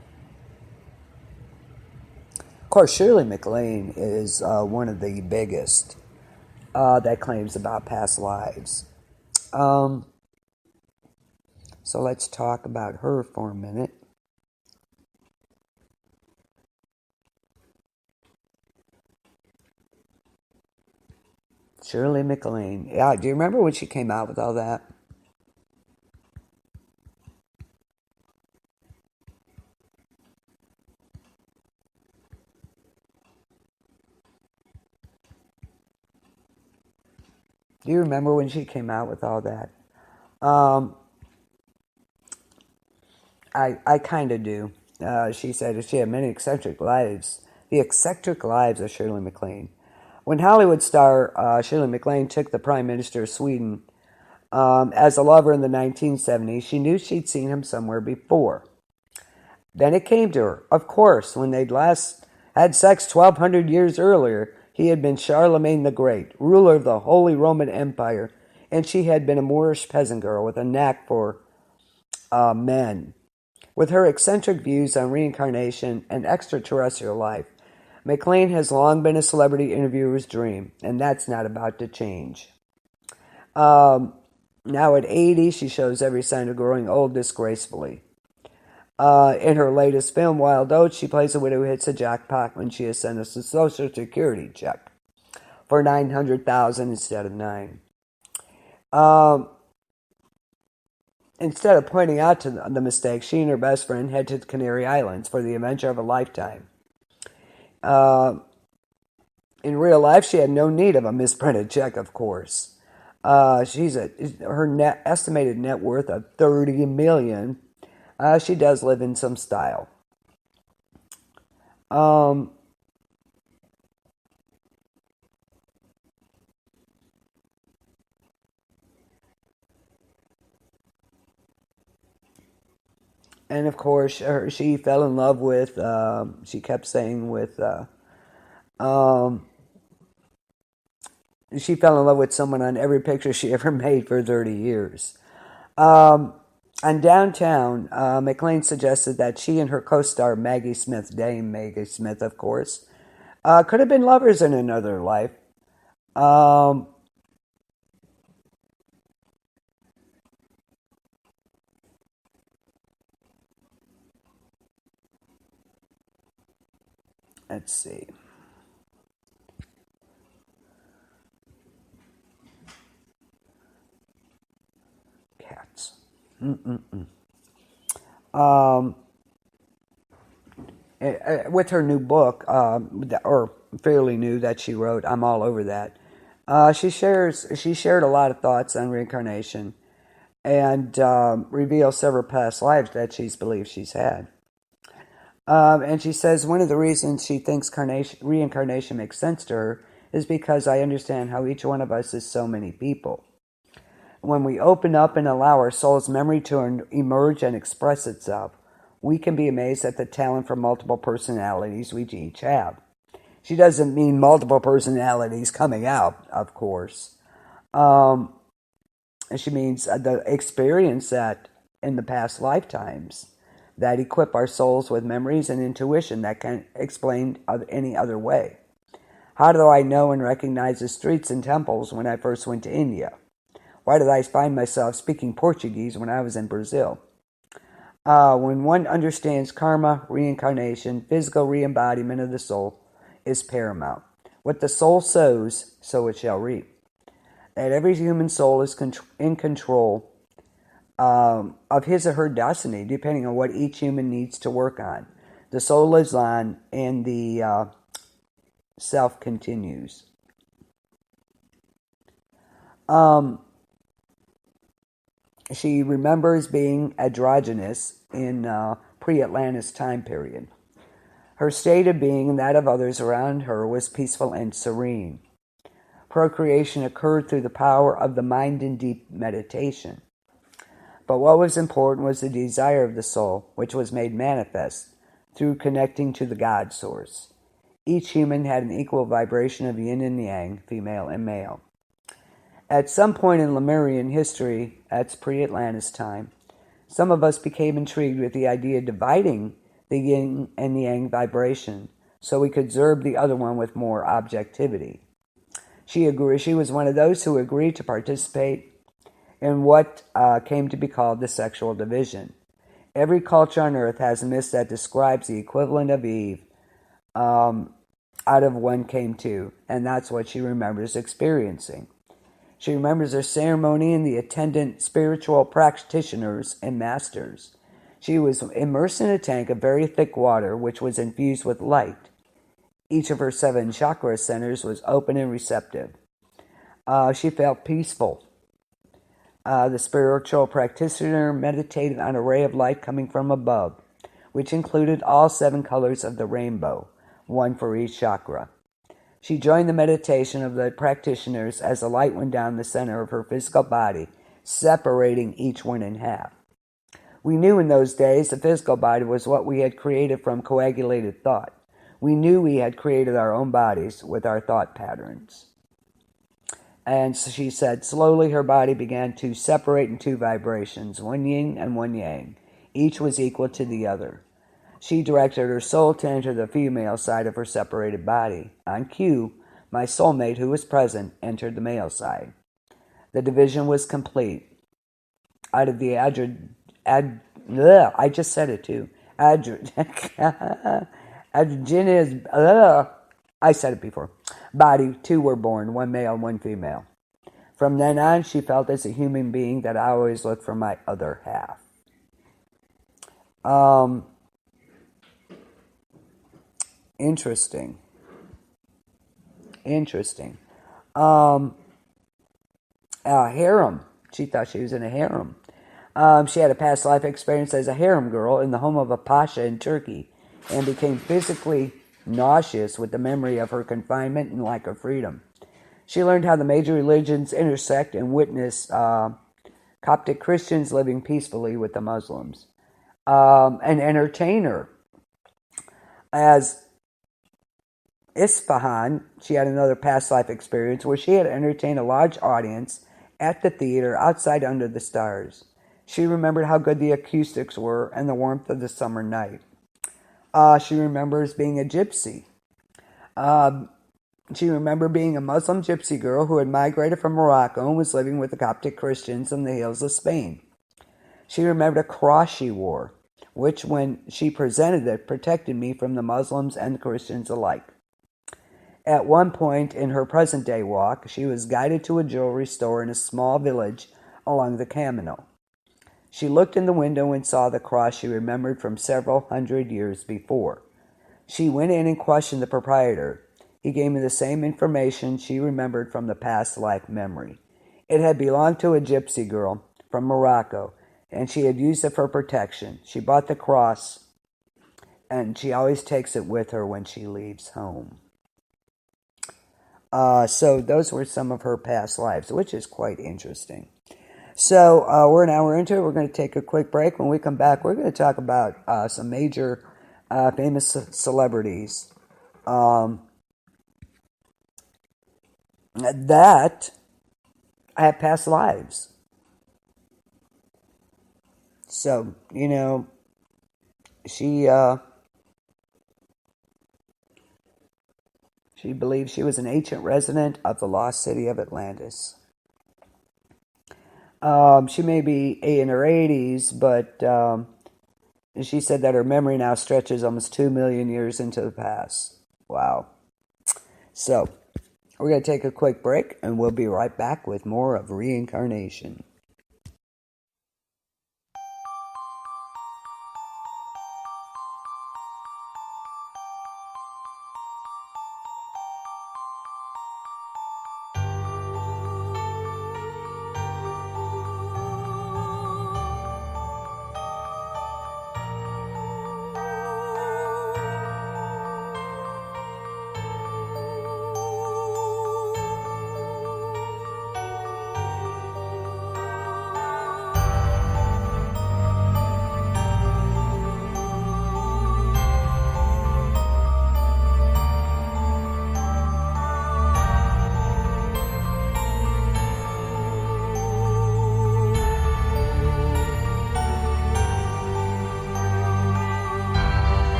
Of course, Shirley MacLaine is one of the biggest that claims about past lives. So let's talk about her for a minute. Shirley MacLaine. Yeah, do you remember when she came out with all that? Do you remember when she came out with all that? I kind of do. She said she had many eccentric lives. The eccentric lives of Shirley MacLaine. When Hollywood star Shirley MacLaine took the Prime Minister of Sweden as a lover in the 1970s, she knew she'd seen him somewhere before. Then it came to her. Of course, when they'd last had sex 1,200 years earlier, he had been Charlemagne the Great, ruler of the Holy Roman Empire, and she had been a Moorish peasant girl with a knack for men. With her eccentric views on reincarnation and extraterrestrial life, McLean has long been a celebrity interviewer's dream, and that's not about to change. Now at 80, she shows every sign of growing old disgracefully. In her latest film, Wild Oats, she plays a widow who hits a jackpot when she is sent a Social Security check for $900,000 instead of $9. Instead of pointing out to the mistake, she and her best friend head to the Canary Islands for the adventure of a lifetime. In real life, she had no need of a misprinted check, of course. Her estimated net worth of $30 million. She does live in some style. And of course, she fell in love with, she kept saying with, she fell in love with someone on every picture she ever made for 30 years. On Downtown, McLean suggested that she and her co-star Maggie Smith, Dame Maggie Smith, of course, could have been lovers in another life. Let's see. Cats. With her new book, or fairly new that she wrote, I'm all over that. She shared a lot of thoughts on reincarnation, and reveals several past lives that she's believed she's had. And she says one of the reasons she thinks reincarnation makes sense to her is because I understand how each one of us is so many people. When we open up and allow our soul's memory to emerge and express itself, we can be amazed at the talent for multiple personalities we each have. She doesn't mean multiple personalities coming out, of course. She means the experience that in the past lifetimes that equip our souls with memories and intuition that can't explain any other way. How do I know and recognize the streets and temples when I first went to India? Why did I find myself speaking Portuguese when I was in Brazil? When one understands karma, reincarnation, physical re-embodiment of the soul is paramount. What the soul sows, so it shall reap. That every human soul is in control of his or her destiny, depending on what each human needs to work on. The soul lives on, and the self continues. She remembers being androgynous in pre-Atlantis time period. Her state of being and that of others around her was peaceful and serene. Procreation occurred through the power of the mind in deep meditation. But what was important was the desire of the soul, which was made manifest through connecting to the God source. Each human had an equal vibration of yin and yang, female and male. At some point in Lemurian history, that's pre-Atlantis time, some of us became intrigued with the idea of dividing the yin and yang vibration so we could observe the other one with more objectivity. She was one of those who agreed to participate in what came to be called the sexual division. Every culture on earth has a myth that describes the equivalent of Eve, out of one came two, and that's what she remembers experiencing. She remembers her ceremony and the attendant spiritual practitioners and masters. She was immersed in a tank of very thick water, which was infused with light. Each of her 7 chakra centers was open and receptive. She felt peaceful. The spiritual practitioner meditated on a ray of light coming from above, which included all 7 colors of the rainbow, 1 for each chakra. She joined the meditation of the practitioners as the light went down the center of her physical body, separating each one in half. We knew in those days the physical body was what we had created from coagulated thought. We knew we had created our own bodies with our thought patterns. And so she said, slowly her body began to separate in 2 vibrations, one yin and one yang. Each was equal to the other. She directed her soul to enter the female side of her separated body. On cue, my soulmate, who was present, entered the male side. The division was complete. Out of the I just said it too. Androgynous, I said it before. Body, 2 were born, 1 male, 1 female. From then on, she felt as a human being that I always looked for my other half. Interesting. Harem. She thought she was in a harem. She had a past life experience as a harem girl in the home of a pasha in Turkey and became physically nauseous with the memory of her confinement and lack of freedom. She learned how the major religions intersect and witnessed Coptic Christians living peacefully with the Muslims. An entertainer. As Isfahan, she had another past life experience where she had entertained a large audience at the theater outside under the stars. She remembered how good the acoustics were and the warmth of the summer night. She remembers being a gypsy. She remembered being a Muslim gypsy girl who had migrated from Morocco and was living with the Coptic Christians in the hills of Spain. She remembered a cross she wore, which, when she presented it, protected me from the Muslims and Christians alike. At one point in her present-day walk, she was guided to a jewelry store in a small village along the Camino. She looked in the window and saw the cross she remembered from several hundred years before. She went in and questioned the proprietor. He gave me the same information she remembered from the past life memory. It had belonged to a gypsy girl from Morocco, and she had used it for protection. She bought the cross, and she always takes it with her when she leaves home. So those were some of her past lives, which is quite interesting. So we're an hour into it. We're going to take a quick break. When we come back, we're going to talk about some major famous celebrities that have past lives. So, she believes she was an ancient resident of the lost city of Atlantis. She may be in her 80s, but she said that her memory now stretches almost 2 million years into the past. Wow. So, we're going to take a quick break, and we'll be right back with more of Reincarnation.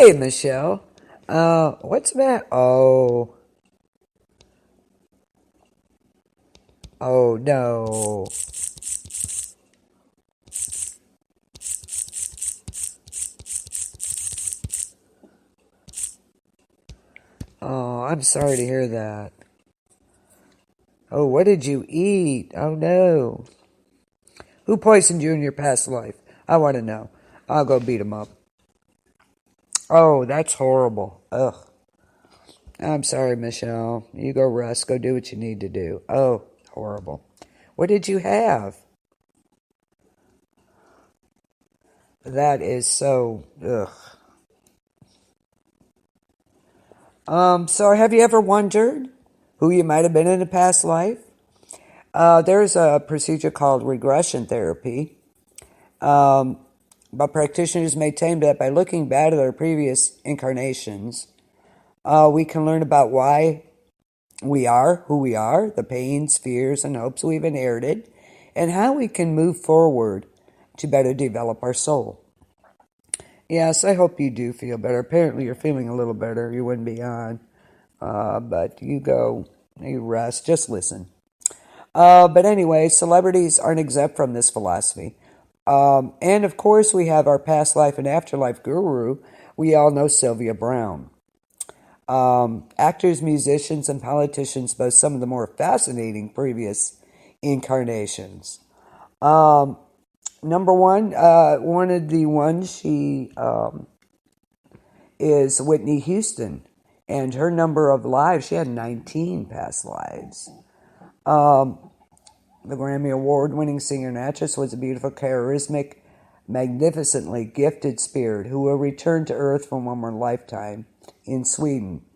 Hey, Michelle. What's that? Oh, oh no. Oh, I'm sorry to hear that. Oh, what did you eat? Oh no. Who poisoned you in your past life? I want to know. I'll go beat him up. Oh, that's horrible. Ugh. I'm sorry, Michelle. You go rest. Go do what you need to do. Oh, horrible. What did you have? That is so. Ugh. So have you ever wondered who you might have been in a past life? There's a procedure called regression therapy. But practitioners maintain that by looking back at our previous incarnations, we can learn about why we are who we are, the pains, fears, and hopes we've inherited, and how we can move forward to better develop our soul. Yes, I hope you do feel better. Apparently, you're feeling a little better. You wouldn't be on. But you go, you rest, just listen. But anyway, celebrities aren't exempt from this philosophy. And of course, we have our past life and afterlife guru. We all know Sylvia Brown. Actors, musicians, and politicians boast some of the more fascinating previous incarnations. Number one of the ones she is Whitney Houston, and her number of lives, she had 19 past lives. The Grammy Award-winning singer and actress was a beautiful, charismatic, magnificently gifted spirit who will return to Earth for one more lifetime in Sweden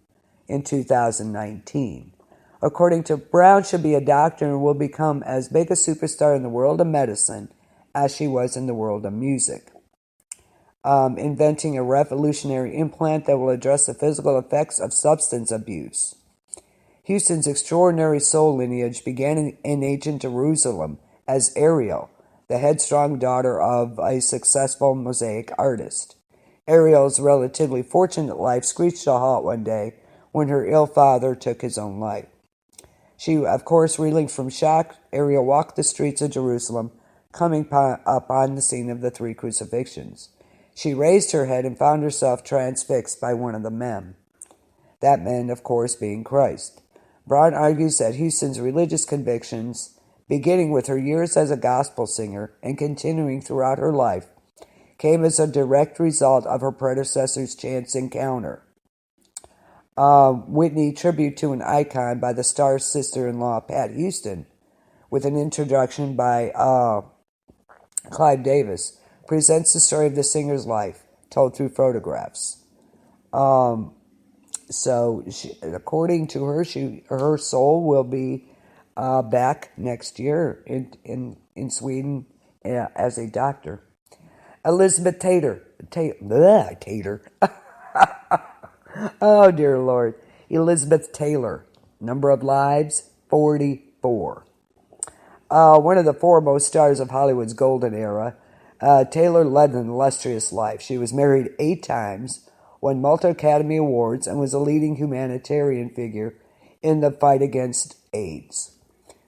in 2019. According to Brown, she'll be a doctor and will become as big a superstar in the world of medicine as she was in the world of music. Inventing a revolutionary implant that will address the physical effects of substance abuse. Houston's extraordinary soul lineage began in ancient Jerusalem as Ariel, the headstrong daughter of a successful mosaic artist. Ariel's relatively fortunate life screeched to a halt one day when her ill father took his own life. She, of course, reeling from shock, Ariel walked the streets of Jerusalem, coming upon the scene of the three crucifixions. She raised her head and found herself transfixed by one of the men. That man, of course, being Christ. Brown argues that Houston's religious convictions, beginning with her years as a gospel singer and continuing throughout her life, came as a direct result of her predecessor's chance encounter. Whitney, tribute to an icon by the star's sister-in-law, Pat Houston, with an introduction by Clive Davis, presents the story of the singer's life, told through photographs. So, according to her, her soul will be back next year in Sweden as a doctor. Elizabeth Taylor. Oh, dear Lord. Elizabeth Taylor. Number of lives, 44. One of the foremost stars of Hollywood's golden era, Taylor led an illustrious life. She was married 8 times, won multi-Academy Awards, and was a leading humanitarian figure in the fight against AIDS.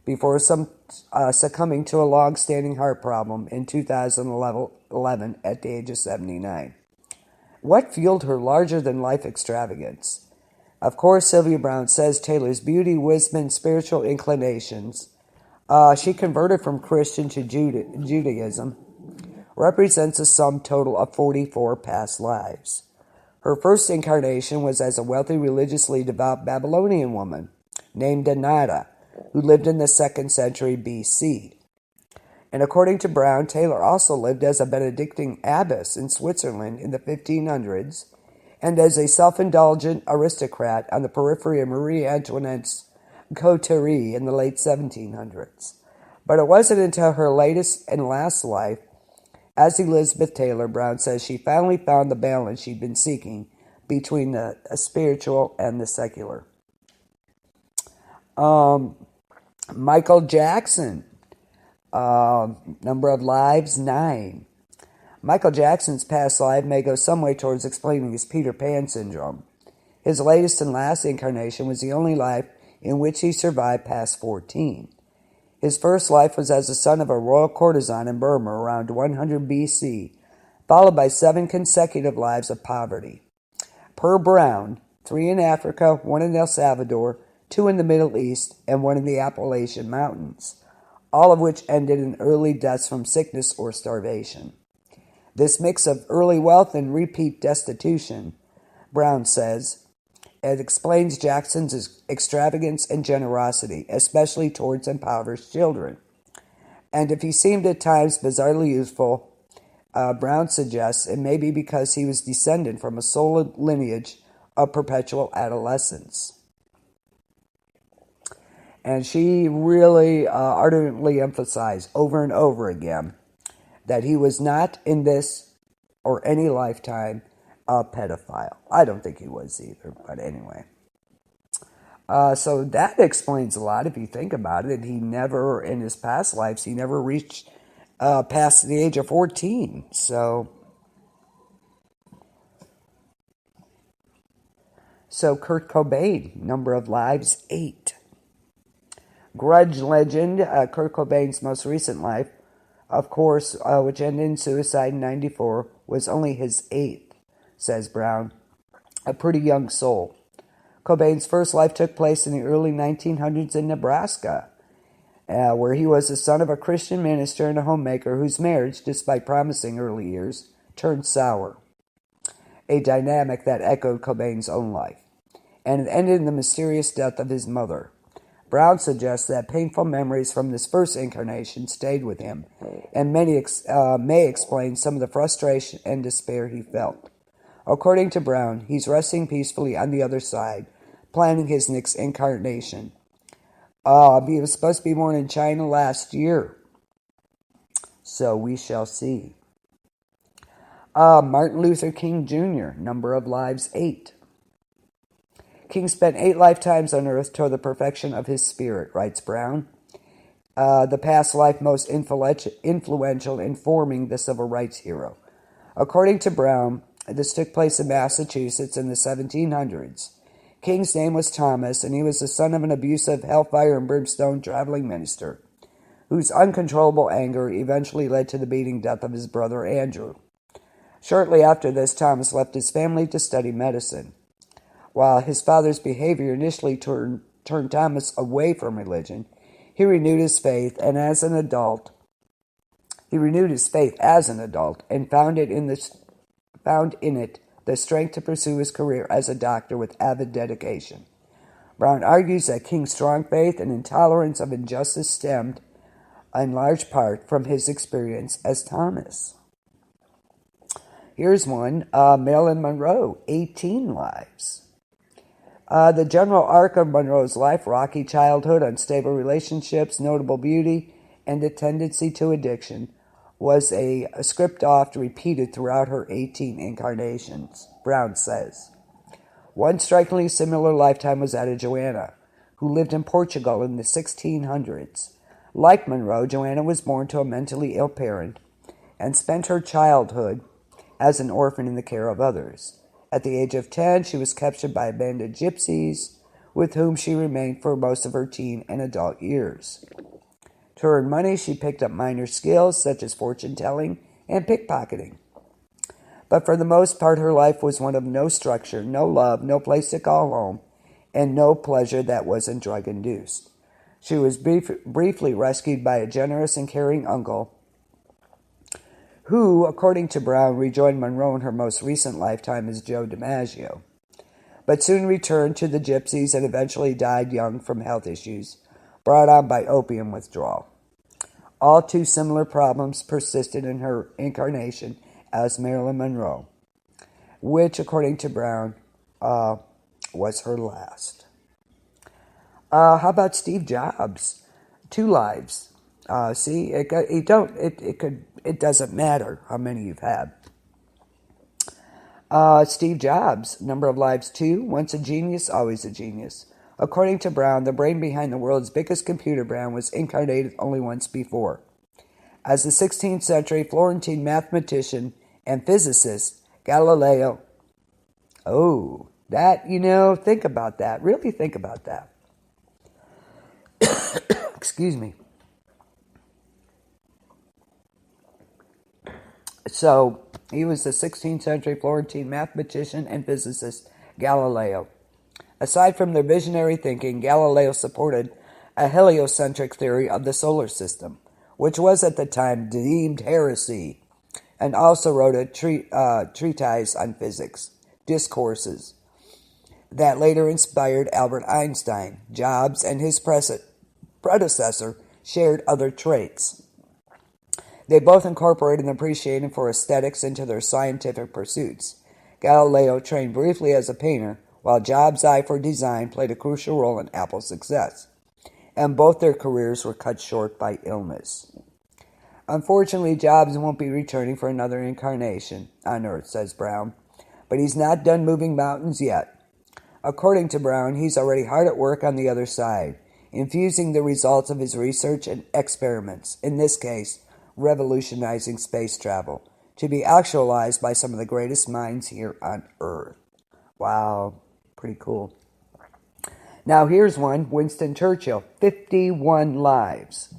Before succumbing to a long-standing heart problem in 2011 at the age of 79. What fueled her larger-than-life extravagance? Of course, Sylvia Brown says Taylor's beauty, wisdom, and spiritual inclinations, she converted from Christian to Judaism, represents a sum total of 44 past lives. Her first incarnation was as a wealthy, religiously devout Babylonian woman named Anata, who lived in the 2nd century BC. And according to Brown, Taylor also lived as a Benedictine abbess in Switzerland in the 1500s and as a self-indulgent aristocrat on the periphery of Marie Antoinette's coterie in the late 1700s. But it wasn't until her latest and last life, as Elizabeth Taylor, Brown says, she finally found the balance she'd been seeking between the spiritual and the secular. Michael Jackson, number of lives, 9. Michael Jackson's past life may go some way towards explaining his Peter Pan syndrome. His latest and last incarnation was the only life in which he survived past 14. His first life was as the son of a royal courtesan in Burma around 100 BC, followed by 7 consecutive lives of poverty. Per Brown, 3 in Africa, 1 in El Salvador, 2 in the Middle East, and 1 in the Appalachian Mountains, all of which ended in early deaths from sickness or starvation. This mix of early wealth and repeat destitution, Brown says, it explains Jackson's extravagance and generosity, especially towards impoverished children. And if he seemed at times bizarrely youthful, Brown suggests it may be because he was descended from a soul lineage of perpetual adolescence. And she really ardently emphasized over and over again that he was not in this or any lifetime a pedophile. I don't think he was either, but anyway. So that explains a lot if you think about it. He never, in his past lives, he never reached past the age of 14. So Kurt Cobain, number of lives, 8. Grudge legend, Kurt Cobain's most recent life, of course, which ended in suicide in 1994, was only his 8th, says Brown, a pretty young soul. Cobain's first life took place in the early 1900s in Nebraska, where he was the son of a Christian minister and a homemaker whose marriage, despite promising early years, turned sour, a dynamic that echoed Cobain's own life, and it ended in the mysterious death of his mother. Brown suggests that painful memories from this first incarnation stayed with him, and many may explain some of the frustration and despair he felt. According to Brown, he's resting peacefully on the other side, planning his next incarnation. He was supposed to be born in China last year, so we shall see. Martin Luther King Jr., number of lives, 8. King spent 8 lifetimes on earth toward the perfection of his spirit, writes Brown. The past life most influential in forming the civil rights hero. According to Brown, this took place in Massachusetts in the 1700s. King's name was Thomas, and he was the son of an abusive hellfire and brimstone traveling minister, whose uncontrollable anger eventually led to the beating death of his brother Andrew. Shortly after this, Thomas left his family to study medicine. While his father's behavior initially turned Thomas away from religion, he renewed his faith as an adult, and found in it the strength to pursue his career as a doctor with avid dedication. Brown argues that King's strong faith and intolerance of injustice stemmed, in large part, from his experience as Thomas. Here's one, Marilyn Monroe, 18 lives. The general arc of Monroe's life, rocky childhood, unstable relationships, notable beauty, and a tendency to addiction, was a script oft repeated throughout her 18 incarnations, Brown says. One strikingly similar lifetime was that of Joanna, who lived in Portugal in the 1600s. Like Monroe, Joanna was born to a mentally ill parent and spent her childhood as an orphan in the care of others. At the age of 10, she was captured by a band of gypsies, with whom she remained for most of her teen and adult years. To earn money, she picked up minor skills such as fortune-telling and pickpocketing. But for the most part, her life was one of no structure, no love, no place to call home, and no pleasure that wasn't drug-induced. She was briefly rescued by a generous and caring uncle who, according to Brown, rejoined Monroe in her most recent lifetime as Joe DiMaggio, but soon returned to the gypsies and eventually died young from health issues brought on by opium withdrawal. All two similar problems persisted in her incarnation as Marilyn Monroe, which, according to Brown, was her last. How about Steve Jobs? 2 lives. See, it doesn't matter how many you've had. Steve Jobs, number of lives 2, once a genius, always a genius. According to Brown, the brain behind the world's biggest computer brand was incarnated only once before. As the 16th century Florentine mathematician and physicist Galileo. Oh, that, think about that. Really think about that. Excuse me. So, he was the 16th century Florentine mathematician and physicist Galileo. Aside from their visionary thinking, Galileo supported a heliocentric theory of the solar system, which was at the time deemed heresy, and also wrote a treatise on physics, Discourses, that later inspired Albert Einstein. Jobs and his predecessor shared other traits. They both incorporated an appreciation for aesthetics into their scientific pursuits. Galileo trained briefly as a painter, while Jobs' eye for design played a crucial role in Apple's success, and both their careers were cut short by illness. Unfortunately, Jobs won't be returning for another incarnation on Earth, says Brown, but he's not done moving mountains yet. According to Brown, he's already hard at work on the other side, infusing the results of his research and experiments, in this case, revolutionizing space travel, to be actualized by some of the greatest minds here on Earth. Wow, pretty cool. Now here's one, Winston Churchill, 51 lives.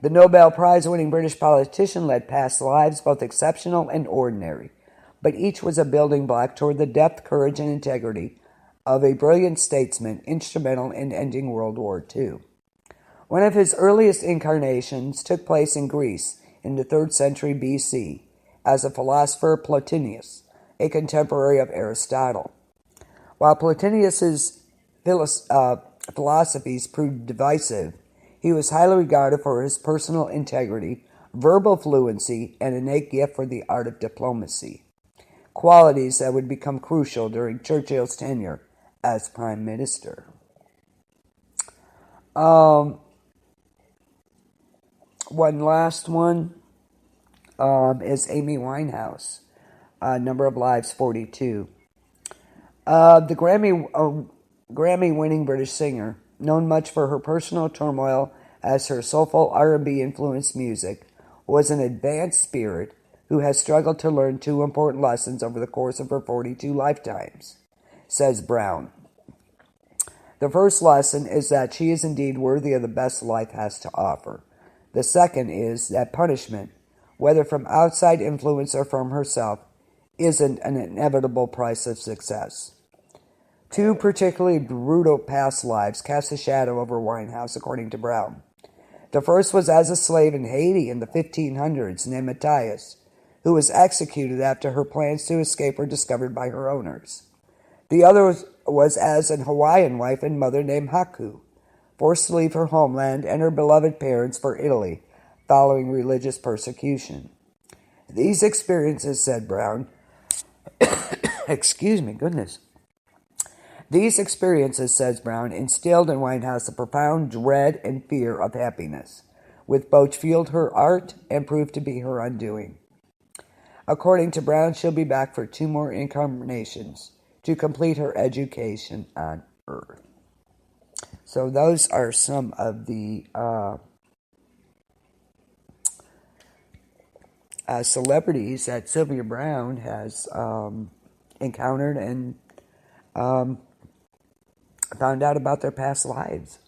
The Nobel Prize-winning British politician led past lives both exceptional and ordinary, but each was a building block toward the depth, courage, and integrity of a brilliant statesman instrumental in ending World War II. One of his earliest incarnations took place in Greece in the 3rd century BC as a philosopher Plotinus, a contemporary of Aristotle. While Plotinus's philosophies proved divisive, he was highly regarded for his personal integrity, verbal fluency, and innate gift for the art of diplomacy, qualities that would become crucial during Churchill's tenure as Prime Minister. One last one is Amy Winehouse, number of lives 42. The Grammy-winning British singer, known much for her personal turmoil as her soulful R&B influenced music, was an advanced spirit who has struggled to learn two important lessons over the course of her 42 lifetimes, says Brown. The first lesson is that she is indeed worthy of the best life has to offer. The second is that punishment, whether from outside influence or from herself, isn't an inevitable price of success. Two particularly brutal past lives cast a shadow over Winehouse, according to Brown. The first was as a slave in Haiti in the 1500s, named Matthias, who was executed after her plans to escape were discovered by her owners. The other was as an Hawaiian wife and mother named Haku, forced to leave her homeland and her beloved parents for Italy following religious persecution. These experiences, said Brown, These experiences, says Brown, instilled in Winehouse a profound dread and fear of happiness, which both fueled her art and proved to be her undoing. According to Brown, she'll be back for 2 more incarnations to complete her education on Earth. So those are some of the celebrities that Sylvia Brown has encountered and found out about their past lives.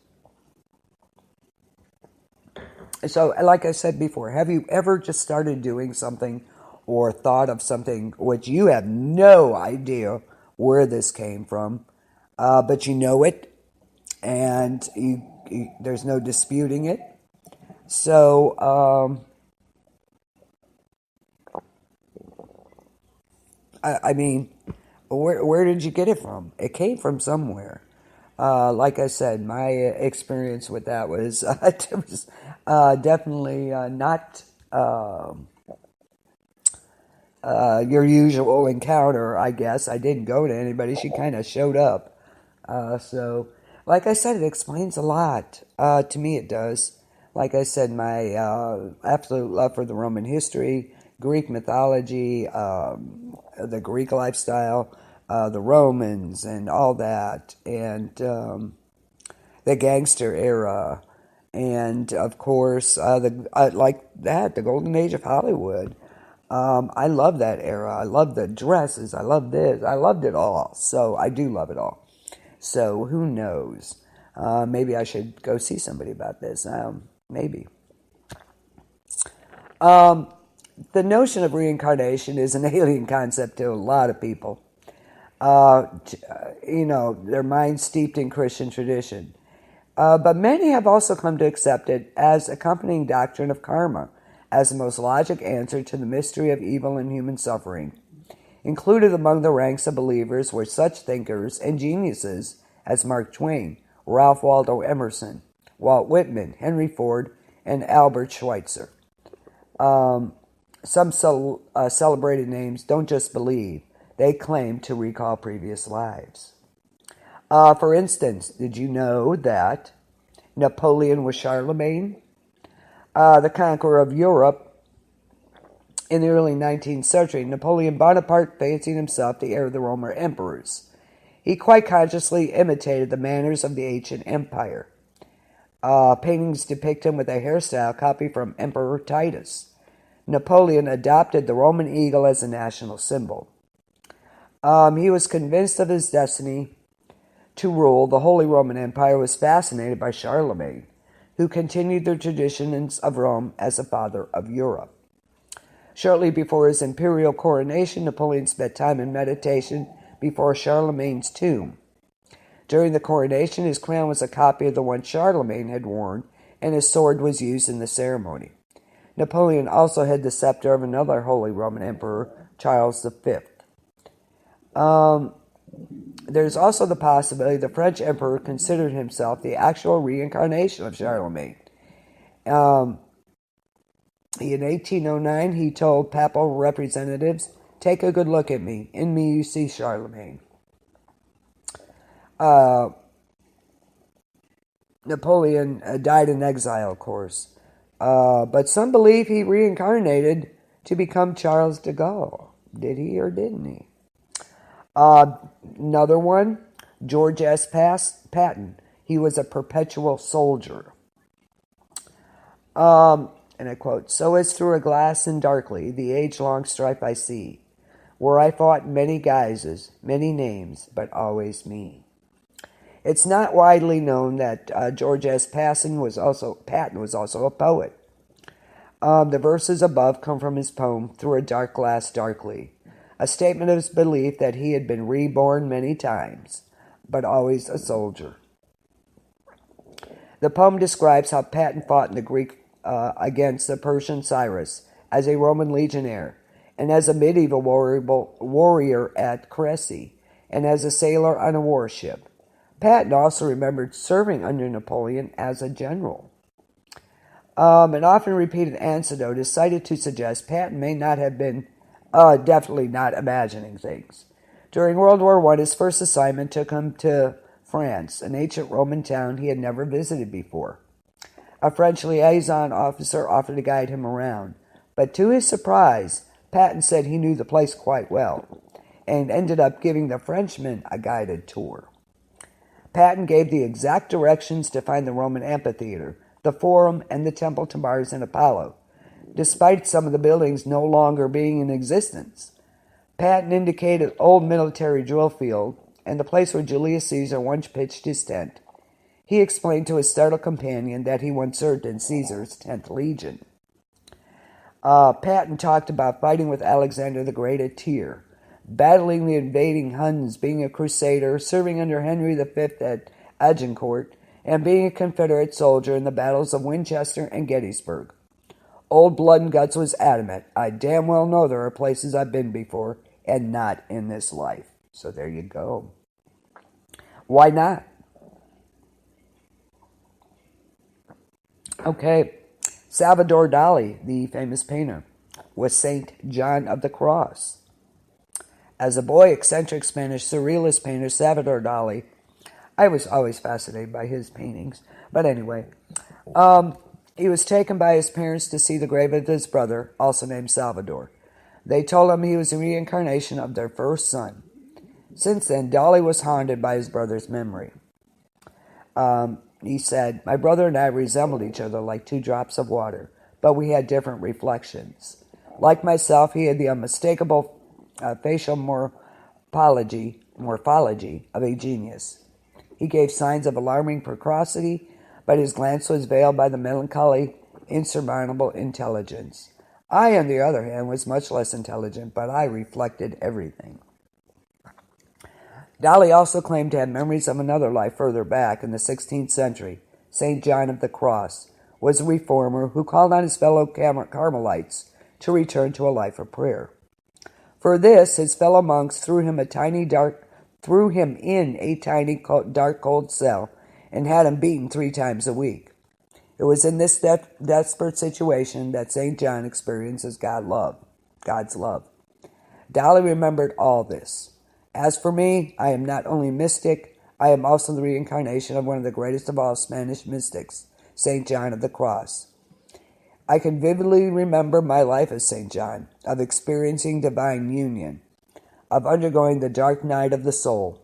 So, like I said before, have you ever just started doing something or thought of something which you have no idea where this came from, but you know it, and there's no disputing it? So, I mean, where did you get it from? It came from somewhere. Like I said, my experience with that was, it was definitely not your usual encounter, I guess. I didn't go to anybody. She kind of showed up. So, like I said, it explains a lot. To me, it does. Like I said, my absolute love for the Roman history, Greek mythology, the Greek lifestyle, the Romans and all that, and the gangster era, And of course, like that, the golden age of Hollywood. I love that era. I love the dresses. I love this. I loved it all. So I do love it all. So who knows? Maybe I should go see somebody about this. Maybe. The notion of reincarnation is an alien concept to a lot of people. Their minds steeped in Christian tradition. But many have also come to accept it as accompanying doctrine of karma, as the most logic answer to the mystery of evil and human suffering. Included among the ranks of believers were such thinkers and geniuses as Mark Twain, Ralph Waldo Emerson, Walt Whitman, Henry Ford, and Albert Schweitzer. Some celebrated names don't just believe, they claim to recall previous lives. For instance, did you know that Napoleon was Charlemagne? The conqueror of Europe in the early 19th century, Napoleon Bonaparte fancied himself the heir of the Roman emperors. He quite consciously imitated the manners of the ancient empire. Paintings depict him with a hairstyle copied from Emperor Titus. Napoleon adopted the Roman eagle as a national symbol. He was convinced of his destiny to rule the Holy Roman Empire, was fascinated by Charlemagne, who continued the traditions of Rome as the father of Europe. Shortly before his imperial coronation, Napoleon spent time in meditation before Charlemagne's tomb. During the coronation, his crown was a copy of the one Charlemagne had worn, and his sword was used in the ceremony. Napoleon also had the scepter of another Holy Roman Emperor, Charles V. There's also the possibility the French emperor considered himself the actual reincarnation of Charlemagne. In 1809, he told papal representatives, "Take a good look at me. In me you see Charlemagne." Napoleon died in exile, of course. But some believe he reincarnated to become Charles de Gaulle. Did he or didn't he? Another one, George S. Patton. He was a perpetual soldier. And I quote, "So as through a glass and darkly, the age-long strife I see, where I fought in many guises, many names, but always me." It's not widely known that George S. Patton was also a poet. The verses above come from his poem, "Through a Dark Glass Darkly," a statement of his belief that he had been reborn many times, but always a soldier. The poem describes how Patton fought in the Greek against the Persian Cyrus as a Roman legionnaire, and as a medieval warrior at Crécy, and as a sailor on a warship. Patton also remembered serving under Napoleon as a general. An often repeated anecdote is cited to suggest Patton may not have been definitely not imagining things. During World War I, his first assignment took him to France, an ancient Roman town he had never visited before. A French liaison officer offered to guide him around, but to his surprise, Patton said he knew the place quite well, and ended up giving the Frenchman a guided tour. Patton gave the exact directions to find the Roman amphitheater, the Forum, and the Temple to Mars and Apollo, despite some of the buildings no longer being in existence. Patton indicated old military drill field and the place where Julius Caesar once pitched his tent. He explained to his startled companion that he once served in Caesar's 10th Legion. Patton talked about fighting with Alexander the Great at Tyre, battling the invading Huns, being a crusader, serving under Henry V at Agincourt, and being a Confederate soldier in the battles of Winchester and Gettysburg. Old Blood and Guts was adamant, "I damn well know there are places I've been before, and not in this life." So there you go. Why not? Okay, Salvador Dali, the famous painter, was Saint John of the Cross. As a boy, eccentric Spanish surrealist painter Salvador Dali, I was always fascinated by his paintings. But anyway, he was taken by his parents to see the grave of his brother, also named Salvador. They told him he was a reincarnation of their first son. Since then, Dali was haunted by his brother's memory. He said, "My brother and I resembled each other like two drops of water, but we had different reflections. Like myself, he had the unmistakable facial morphology of a genius. He gave signs of alarming precocity, but his glance was veiled by the melancholy, insurmountable intelligence. I, on the other hand, was much less intelligent, but I reflected everything." Dolly also claimed to have memories of another life further back in the 16th century. St. John of the Cross was a reformer who called on his fellow Carmelites to return to a life of prayer. For this, his fellow monks threw him in a tiny, dark, cold cell and had him beaten 3 times a week. It was in this desperate situation that St. John experiences God's love. Dolly remembered all this. "As for me, I am not only mystic, I am also the reincarnation of one of the greatest of all Spanish mystics, St. John of the Cross. I can vividly remember my life as St. John, of experiencing divine union, of undergoing the dark night of the soul.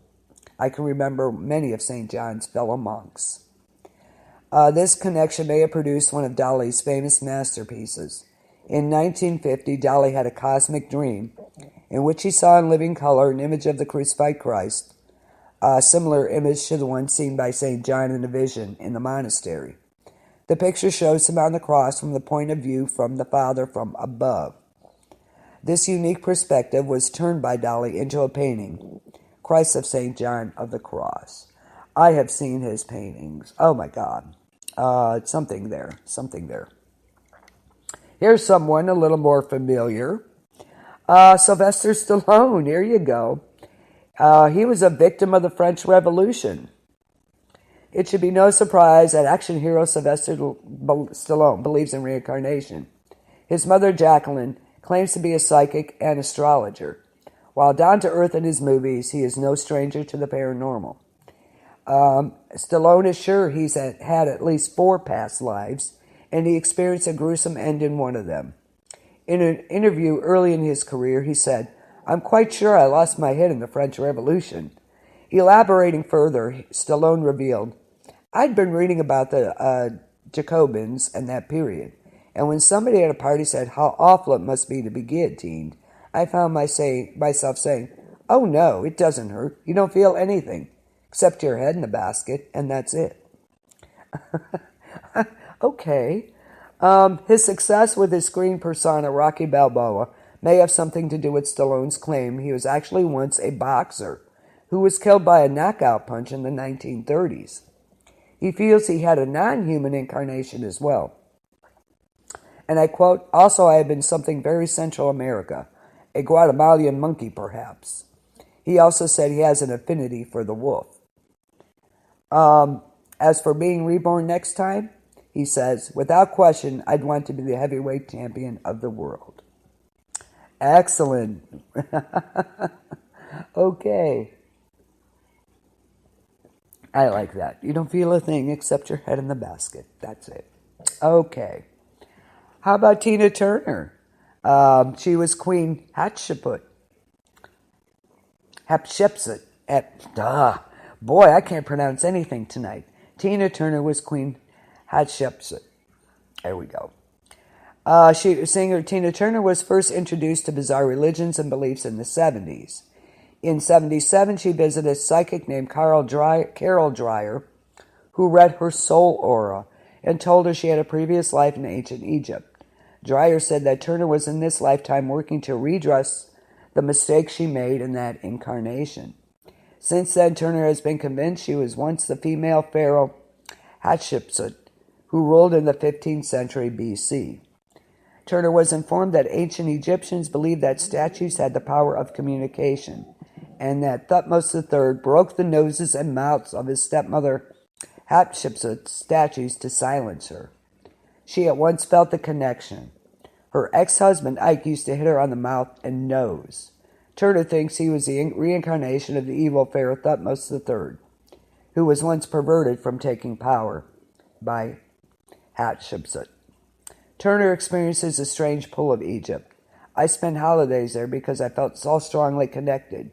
I can remember many of St. John's fellow monks." This connection may have produced one of Dolly's famous masterpieces. In 1950, Dolly had a cosmic dream in which she saw in living color an image of the crucified Christ, a similar image to the one seen by St. John in a vision in the monastery. The picture shows him on the cross from the point of view from the Father from above. This unique perspective was turned by Dolly into a painting, Christ of St. John of the Cross. I have seen his paintings. Oh my God. Something there. Here's someone a little more familiar. Sylvester Stallone. Here you go. He was a victim of the French Revolution. It should be no surprise that action hero Sylvester Stallone believes in reincarnation. His mother, Jacqueline, claims to be a psychic and astrologer. While down to earth in his movies, he is no stranger to the paranormal. Stallone is sure he's had at least 4 past lives, and he experienced a gruesome end in one of them. In an interview early in his career, he said, "I'm quite sure I lost my head in the French Revolution." Elaborating further, Stallone revealed, "I'd been reading about the Jacobins and that period, and when somebody at a party said how awful it must be to be guillotined, I found myself saying, 'Oh no, it doesn't hurt. You don't feel anything, except your head in the basket, and that's it.'" Okay. His success with his screen persona, Rocky Balboa, may have something to do with Stallone's claim he was actually once a boxer who was killed by a knockout punch in the 1930s. He feels he had a non-human incarnation as well. And I quote, "Also, I have been something very Central America, a Guatemalan monkey perhaps." He also said he has an affinity for the wolf. As for being reborn next time, he says, "Without question, I'd want to be the heavyweight champion of the world." Excellent. Okay. I like that. You don't feel a thing except your head in the basket. That's it. Okay. How about Tina Turner? She was Queen Hatshepsut. Boy, I can't pronounce anything tonight. Tina Turner was Queen Hatshepsut. There we go. Singer Tina Turner was first introduced to bizarre religions and beliefs in the 70s. In 1977, she visited a psychic named Carol Dreyer, who read her soul aura and told her she had a previous life in ancient Egypt. Dreyer said that Turner was in this lifetime working to redress the mistakes she made in that incarnation. Since then, Turner has been convinced she was once the female pharaoh Hatshepsut, who ruled in the 15th century BC. Turner was informed that ancient Egyptians believed that statues had the power of communication, and that Thutmose III broke the noses and mouths of his stepmother Hatshepsut's statues to silence her. She at once felt the connection. Her ex-husband Ike used to hit her on the mouth and nose. Turner thinks he was the reincarnation of the evil pharaoh Thutmose III, who was once perverted from taking power by Hatshepsut. Turner experiences a strange pull of Egypt. "I spent holidays there because I felt so strongly connected.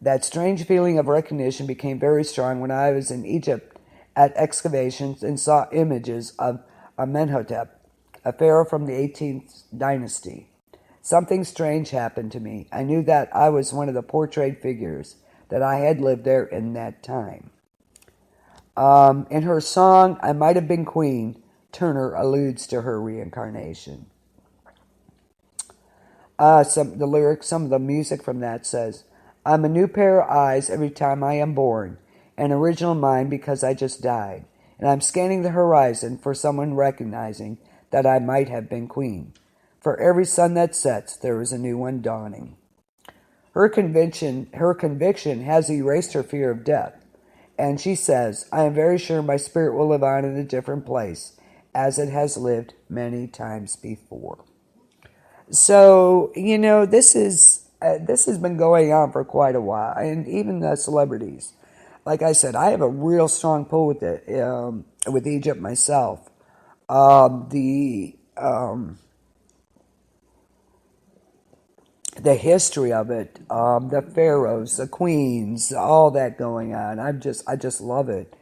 That strange feeling of recognition became very strong when I was in Egypt at excavations and saw images of Amenhotep, a pharaoh from the 18th dynasty. Something strange happened to me. I knew that I was one of the portrayed figures, that I had lived there in that time. In her song, I Might Have Been Queen, Turner alludes to her reincarnation. Some of the music from that says, I'm a new pair of eyes every time I am born, an original mind because I just died, and I'm scanning the horizon for someone recognizing that I might have been queen. For every sun that sets, there is a new one dawning. Her conviction has erased her fear of death, and she says, I am very sure my spirit will live on in a different place, as it has lived many times before. So, this has been going on for quite a while, and even the celebrities. Like I said, I have a real strong pull with it, with Egypt myself. The history of it, the pharaohs, the queens, all that going on. I just love it.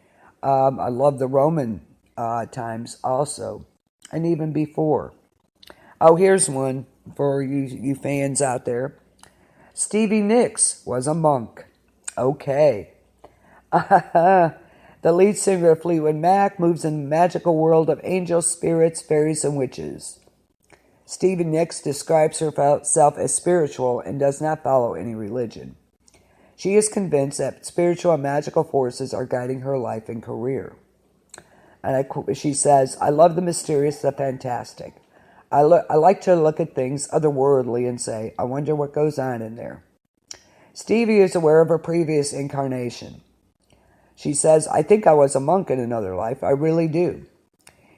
I love the Roman times also, and even before. Oh, here's one for you fans out there. Stevie Nicks was a monk. Okay. The lead singer of Fleetwood Mac moves in the magical world of angels, spirits, fairies, and witches. Stevie Nicks describes herself as spiritual and does not follow any religion. She is convinced that spiritual and magical forces are guiding her life and career. And she says, I love the mysterious, the fantastic. I like to look at things otherworldly and say, I wonder what goes on in there. Stevie is aware of her previous incarnation. She says, I think I was a monk in another life. I really do.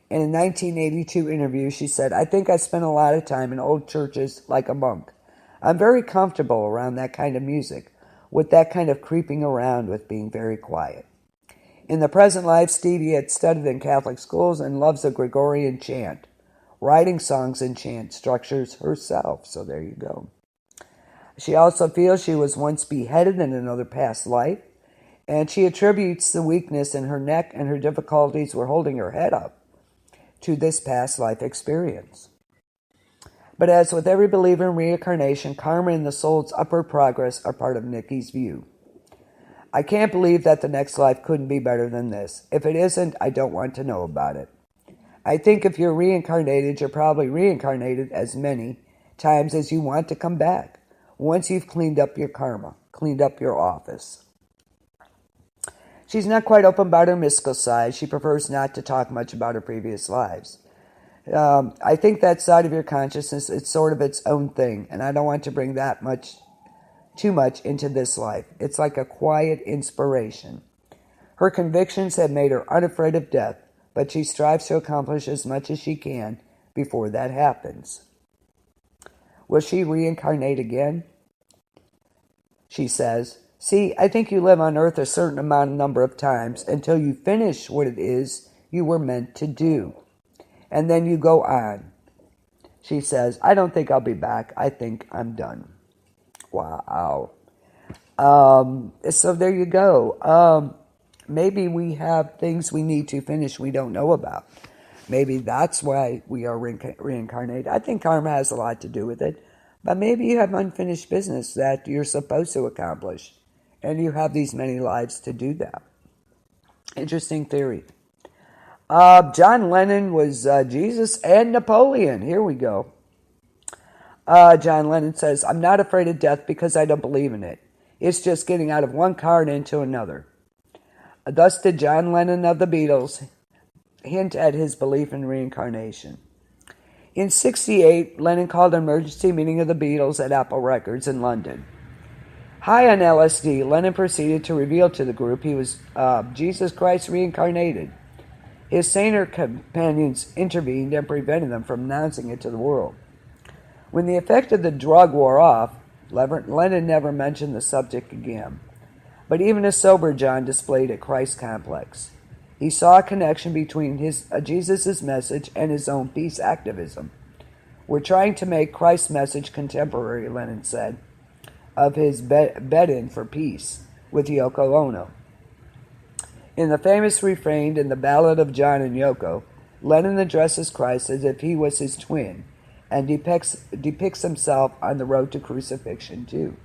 In a 1982 interview, she said, I think I spent a lot of time in old churches like a monk. I'm very comfortable around that kind of music, with that kind of creeping around with being very quiet. In the present life, Stevie had studied in Catholic schools and loves the Gregorian chant, writing songs and chant structures herself. So there you go. She also feels she was once beheaded in another past life, and she attributes the weakness in her neck and her difficulties with holding her head up to this past life experience. But as with every believer in reincarnation, karma and the soul's upward progress are part of Nikki's view. I can't believe that the next life couldn't be better than this. If it isn't, I don't want to know about it. I think if you're reincarnated, you're probably reincarnated as many times as you want to come back, once you've cleaned up your karma, cleaned up your office. She's not quite open about her mystical side. She prefers not to talk much about her previous lives. I think that side of your consciousness, it's sort of its own thing, and I don't want to bring too much into this life. It's like a quiet inspiration. Her convictions have made her unafraid of death, but she strives to accomplish as much as she can before that happens. Will she reincarnate again? She says, see, I think you live on earth a certain number of times until you finish what it is you were meant to do. And then you go on. She says, I don't think I'll be back. I think I'm done. Wow. So there you go. Maybe we have things we need to finish we don't know about. Maybe that's why we are reincarnated. I think karma has a lot to do with it. But maybe you have unfinished business that you're supposed to accomplish. And you have these many lives to do that. Interesting theory. John Lennon was Jesus and Napoleon. Here we go. John Lennon says, I'm not afraid of death because I don't believe in it. It's just getting out of one car and into another. Thus did John Lennon of the Beatles hint at his belief in reincarnation. In 1968, Lennon called an emergency meeting of the Beatles at Apple Records in London. High on LSD, Lennon proceeded to reveal to the group he was Jesus Christ reincarnated. His saner companions intervened and prevented them from announcing it to the world. When the effect of the drug wore off, Lennon never mentioned the subject again. But even a sober John displayed a Christ complex. He saw a connection between Jesus' message and his own peace activism. We're trying to make Christ's message contemporary, Lennon said, of his bed-in for peace with Yoko Ono. In the famous refrain in the Ballad of John and Yoko, Lennon addresses Christ as if he was his twin, and depicts himself on the road to crucifixion too.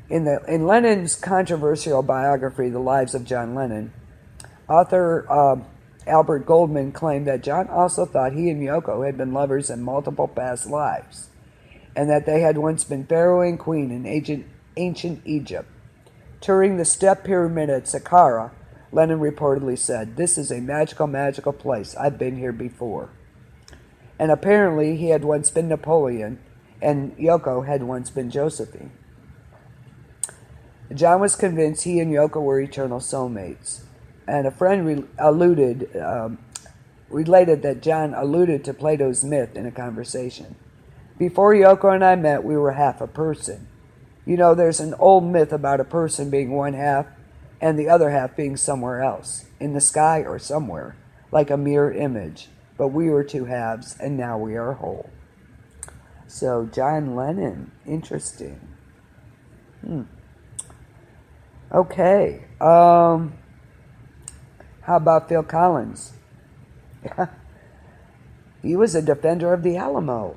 In Lennon's controversial biography, The Lives of John Lennon, author Albert Goldman claimed that John also thought he and Yoko had been lovers in multiple past lives, and that they had once been Pharaoh and Queen in ancient Egypt. Touring the step pyramid at Saqqara, Lennon reportedly said, "This is a magical, magical place. I've been here before." And apparently he had once been Napoleon, and Yoko had once been Josephine. John was convinced he and Yoko were eternal soulmates, and a friend related that John alluded to Plato's myth in a conversation. "Before Yoko and I met, we were half a person. You know, there's an old myth about a person being one half and the other half being somewhere else, in the sky or somewhere, like a mirror image. But we were two halves, and now we are whole." So, John Lennon, interesting. Okay. How about Phil Collins? He was a defender of the Alamo.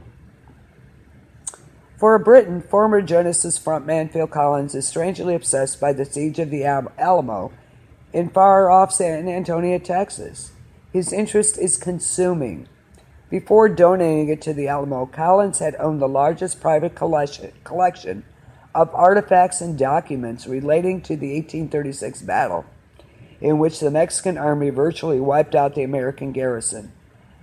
For a Briton, former Genesis frontman Phil Collins is strangely obsessed by the siege of the Alamo in far-off San Antonio, Texas. His interest is consuming. Before donating it to the Alamo, Collins had owned the largest private collection of artifacts and documents relating to the 1836 battle, in which the Mexican army virtually wiped out the American garrison.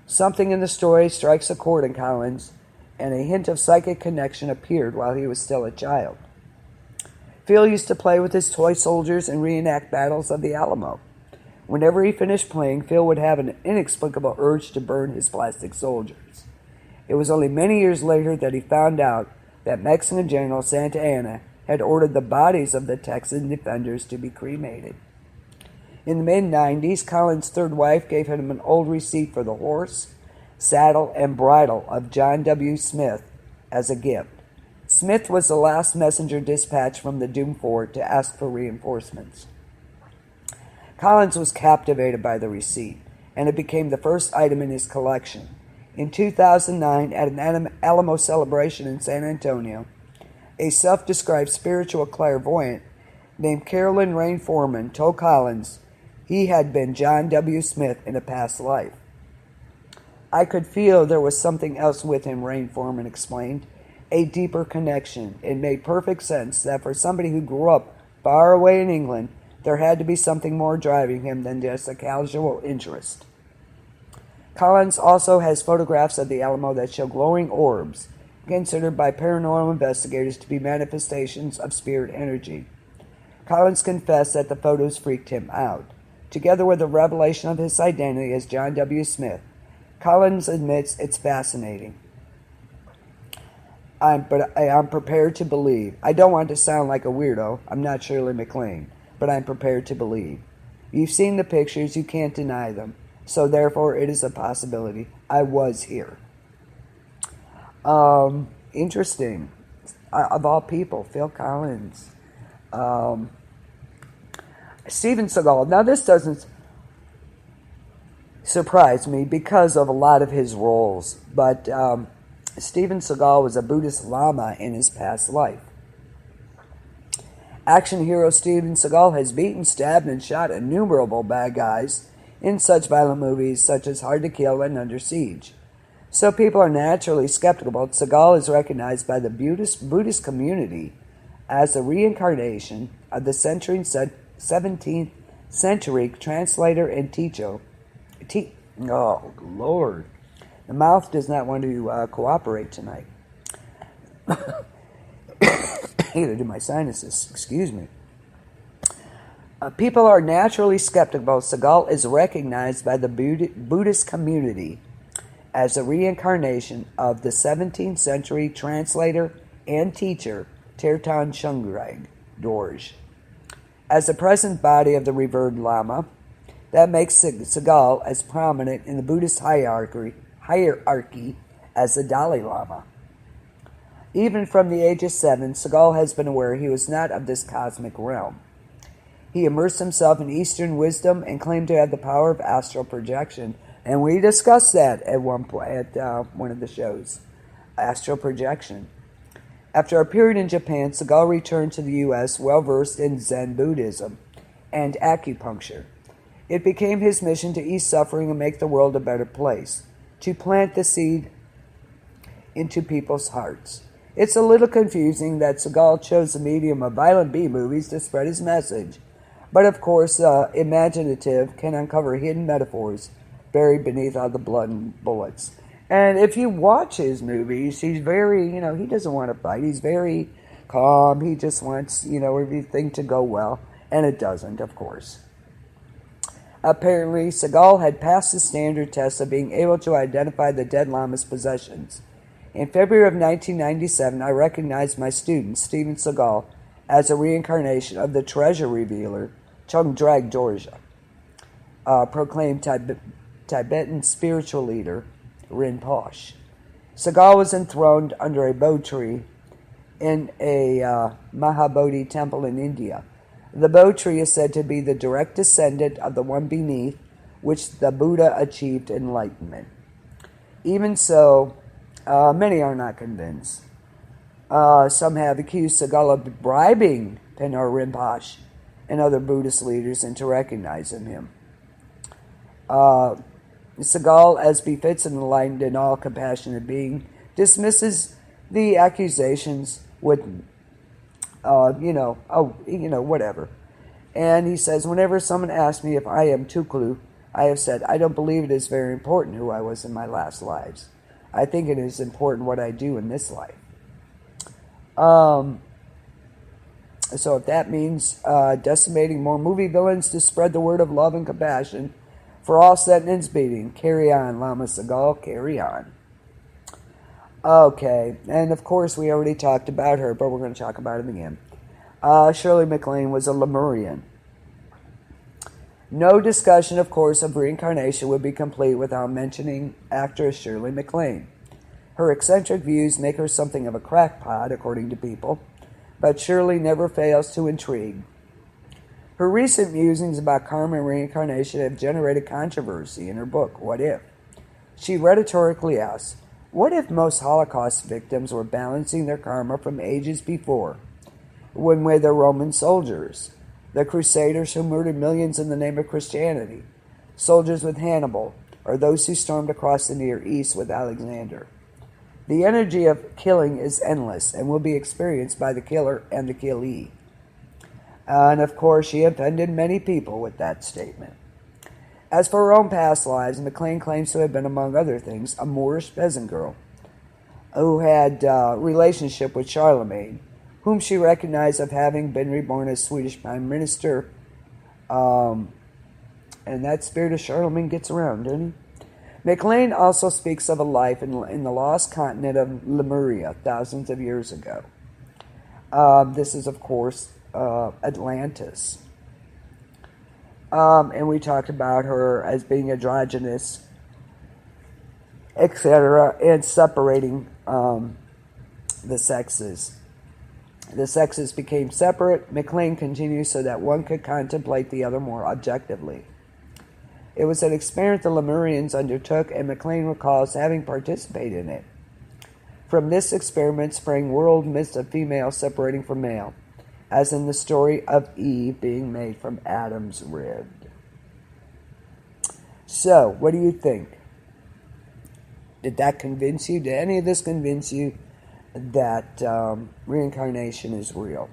Something in the story strikes a chord in Collins, and a hint of psychic connection appeared while he was still a child. Phil used to play with his toy soldiers and reenact battles of the Alamo. Whenever he finished playing, Phil would have an inexplicable urge to burn his plastic soldiers. It was only many years later that he found out that Mexican General Santa Anna had ordered the bodies of the Texan defenders to be cremated. In the mid-90s, Collins' third wife gave him an old receipt for the horse, saddle, and bridle of John W. Smith as a gift. Smith was the last messenger dispatched from the doomed fort to ask for reinforcements. Collins was captivated by the receipt, and it became the first item in his collection. In 2009, at an Alamo celebration in San Antonio, a self-described spiritual clairvoyant named Carolyn Rain Foreman told Collins he had been John W. Smith in a past life. "I could feel there was something else with him," Rain Foreman explained, "a deeper connection. It made perfect sense that for somebody who grew up far away in England, there had to be something more driving him than just a casual interest." Collins also has photographs of the Alamo that show glowing orbs, considered by paranormal investigators to be manifestations of spirit energy. Collins confessed that the photos freaked him out. Together with the revelation of his identity as John W. Smith, Collins admits it's fascinating. I'm prepared to believe. I don't want to sound like a weirdo. I'm not Shirley MacLaine, but I'm prepared to believe. You've seen the pictures. You can't deny them. So therefore, it is a possibility. I was here. Interesting. Of all people, Phil Collins. Steven Seagal. Now, this doesn't surprise me because of a lot of his roles, but Steven Seagal was a Buddhist Lama in his past life. Action hero Steven Seagal has beaten, stabbed, and shot innumerable bad guys in such violent movies such as Hard to Kill and Under Siege. So people are naturally skeptical, but Seagal is recognized by the Buddhist community as the reincarnation of the 17th century translator and teacher. Oh, Lord. The mouth does not want to cooperate tonight. I gotta do my sinuses. Excuse me. People are naturally skeptical. Seagal is recognized by the Buddhist community as the reincarnation of the 17th century translator and teacher Tertan Shungrag Dorje. As the present body of the revered Lama, that makes Seagal as prominent in the Buddhist hierarchy as the Dalai Lama. Even from the age of 7, Seagal has been aware he was not of this cosmic realm. He immersed himself in Eastern wisdom and claimed to have the power of astral projection. And we discussed that at one point at one of the shows, astral projection. After a period in Japan, Seagal returned to the U.S. well-versed in Zen Buddhism and acupuncture. It became his mission to ease suffering and make the world a better place, to plant the seed into people's hearts. It's a little confusing that Seagal chose the medium of violent B-movies to spread his message, but of course, imaginative can uncover hidden metaphors buried beneath all the blood and bullets. And if you watch his movies, he's very, he doesn't want to fight. He's very calm. He just wants, everything to go well. And it doesn't, of course. Apparently, Seagal had passed the standard test of being able to identify the dead Lama's possessions. In February of 1997, I recognized my student, Steven Seagal, as a reincarnation of the treasure revealer, Chongdrag Dorje, proclaimed Tibetan spiritual leader, Rinpoche. Seagal was enthroned under a Bo tree in a Mahabodhi temple in India. The Bo tree is said to be the direct descendant of the one beneath which the Buddha achieved enlightenment. Even so, many are not convinced. Some have accused Seagal of bribing Penhar Rinpoche and other Buddhist leaders into recognizing him. Seagal, as befits an enlightened and all-compassionate being, dismisses the accusations with, whatever. And he says, whenever someone asks me if I am Tuklu, I have said, I don't believe it is very important who I was in my last lives. I think it is important what I do in this life. So if that means decimating more movie villains to spread the word of love and compassion for all sentenced beating, carry on, Lama Seagal, carry on. Okay, and of course we already talked about her, but we're going to talk about it again. Shirley MacLaine was a Lemurian. No discussion, of course, of reincarnation would be complete without mentioning actress Shirley MacLaine. Her eccentric views make her something of a crackpot, according to people, but Shirley never fails to intrigue. Her recent musings about karma and reincarnation have generated controversy in her book, What If? She rhetorically asks, what if most Holocaust victims were balancing their karma from ages before, when were the Roman soldiers, the Crusaders who murdered millions in the name of Christianity, soldiers with Hannibal, or those who stormed across the Near East with Alexander? The energy of killing is endless and will be experienced by the killer and the killee. And of course, she offended many people with that statement. As for her own past lives, MacLaine claims to have been, among other things, a Moorish peasant girl who had a relationship with Charlemagne, whom she recognized of having been reborn as Swedish Prime Minister. And that spirit of Charlemagne gets around, doesn't he? MacLaine also speaks of a life in the lost continent of Lemuria thousands of years ago. This is, of course, Atlantis. And we talked about her as being androgynous, etc., and separating the sexes. The sexes became separate. MacLaine continues so that one could contemplate the other more objectively. It was an experiment the Lemurians undertook, and MacLaine recalls having participated in it. From this experiment sprang world myths of female separating from male, as in the story of Eve being made from Adam's rib. So, what do you think? Did that convince you? Did any of this convince you that reincarnation is real?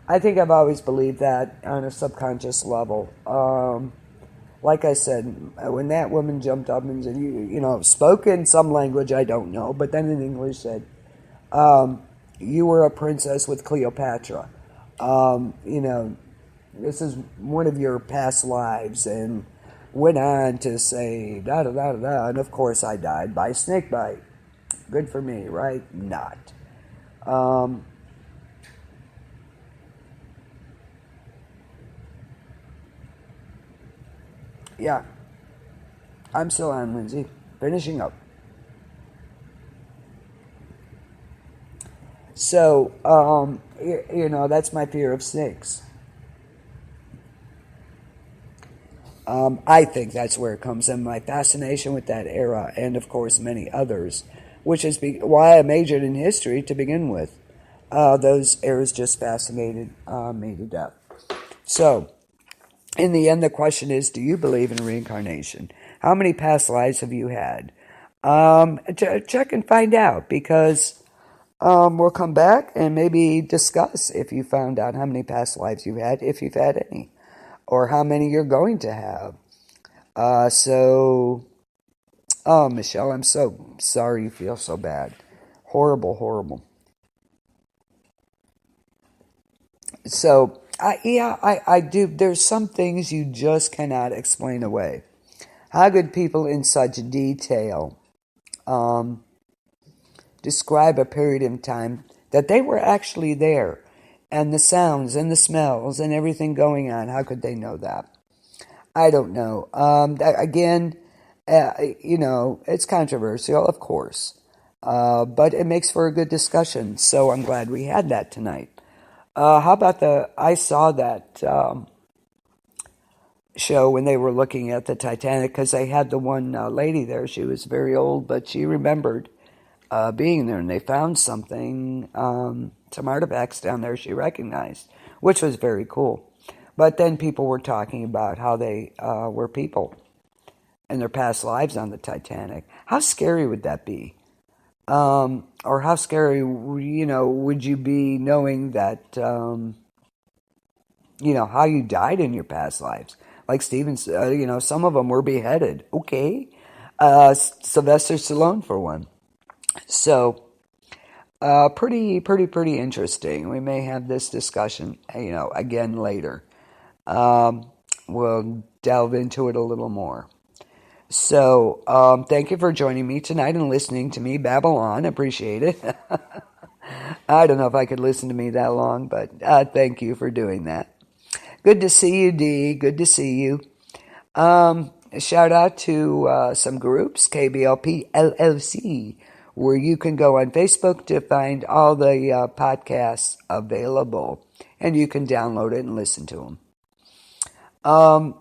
I think I've always believed that on a subconscious level. Like I said, when that woman jumped up and said, spoke in some language I don't know, but then in English said, you were a princess with Cleopatra. This is one of your past lives, and went on to say, da-da-da-da-da, and of course I died by snake bite. Good for me, right? Not. Yeah. I'm still on, Lindsay. Finishing up. So, that's my fear of snakes. I think that's where it comes in, my fascination with that era, and of course many others, which is why I majored in history to begin with. Those eras just fascinated me to death. So, in the end, the question is, do you believe in reincarnation? How many past lives have you had? Check and find out, because we'll come back and maybe discuss if you found out how many past lives you've had, if you've had any, or how many you're going to have. Oh, Michelle, I'm so sorry you feel so bad. Horrible, horrible. So, I do. There's some things you just cannot explain away. How could people in such detail describe a period in time that they were actually there, and the sounds and the smells and everything going on? How could they know that? I don't know. Again, it's controversial, of course, but it makes for a good discussion. So I'm glad we had that tonight. How about I saw that show when they were looking at the Titanic, because they had the one lady there. She was very old, but she remembered being there, and they found something, some artifacts down there she recognized, which was very cool. But then people were talking about how they were people in their past lives on the Titanic. How scary would that be? Or how scary, would you be knowing that, how you died in your past lives? Like Steven, some of them were beheaded. Okay. Sylvester Stallone for one. So, pretty interesting. We may have this discussion, again later. We'll delve into it a little more. So, thank you for joining me tonight and listening to me babble on. Appreciate it. I don't know if I could listen to me that long, but thank you for doing that. Good to see you, Dee. Good to see you. Shout out to some groups, KBLP LLC, where you can go on Facebook to find all the podcasts available, and you can download it and listen to them.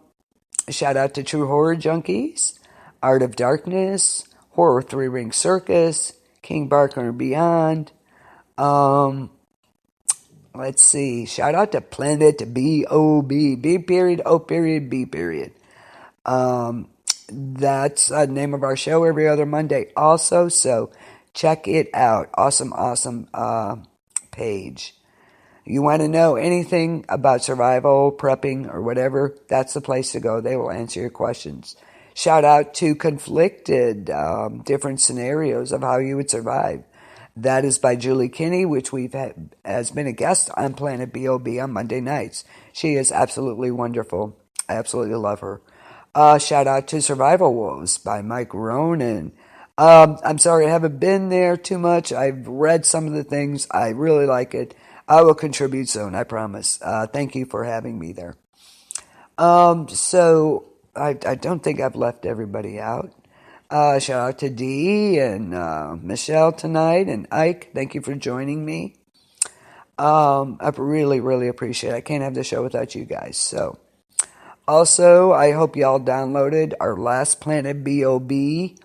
Shout out to True Horror Junkies, Art of Darkness, Horror Three Ring Circus, King Barker and Beyond. Let's see. Shout out to Planet B-O-B. B period, O period, B period. That's the name of our show every other Monday also, so check it out. Awesome page. You want to know anything about survival, prepping, or whatever, that's the place to go. They will answer your questions. Shout out to Conflicted, different scenarios of how you would survive. That is by Julie Kinney, which has been a guest on Planet B.O.B. on Monday nights. She is absolutely wonderful. I absolutely love her. Shout out to Survival Wolves by Mike Ronan. I'm sorry I haven't been there too much. I've read some of the things. I really like it. I will contribute soon, I promise. Thank you for having me there. So I don't think I've left everybody out. Shout out to Dee and Michelle tonight, and Ike. Thank you for joining me. I really appreciate it. I can't have the show without you guys. So, also, I hope y'all downloaded our last Planet B.O.B.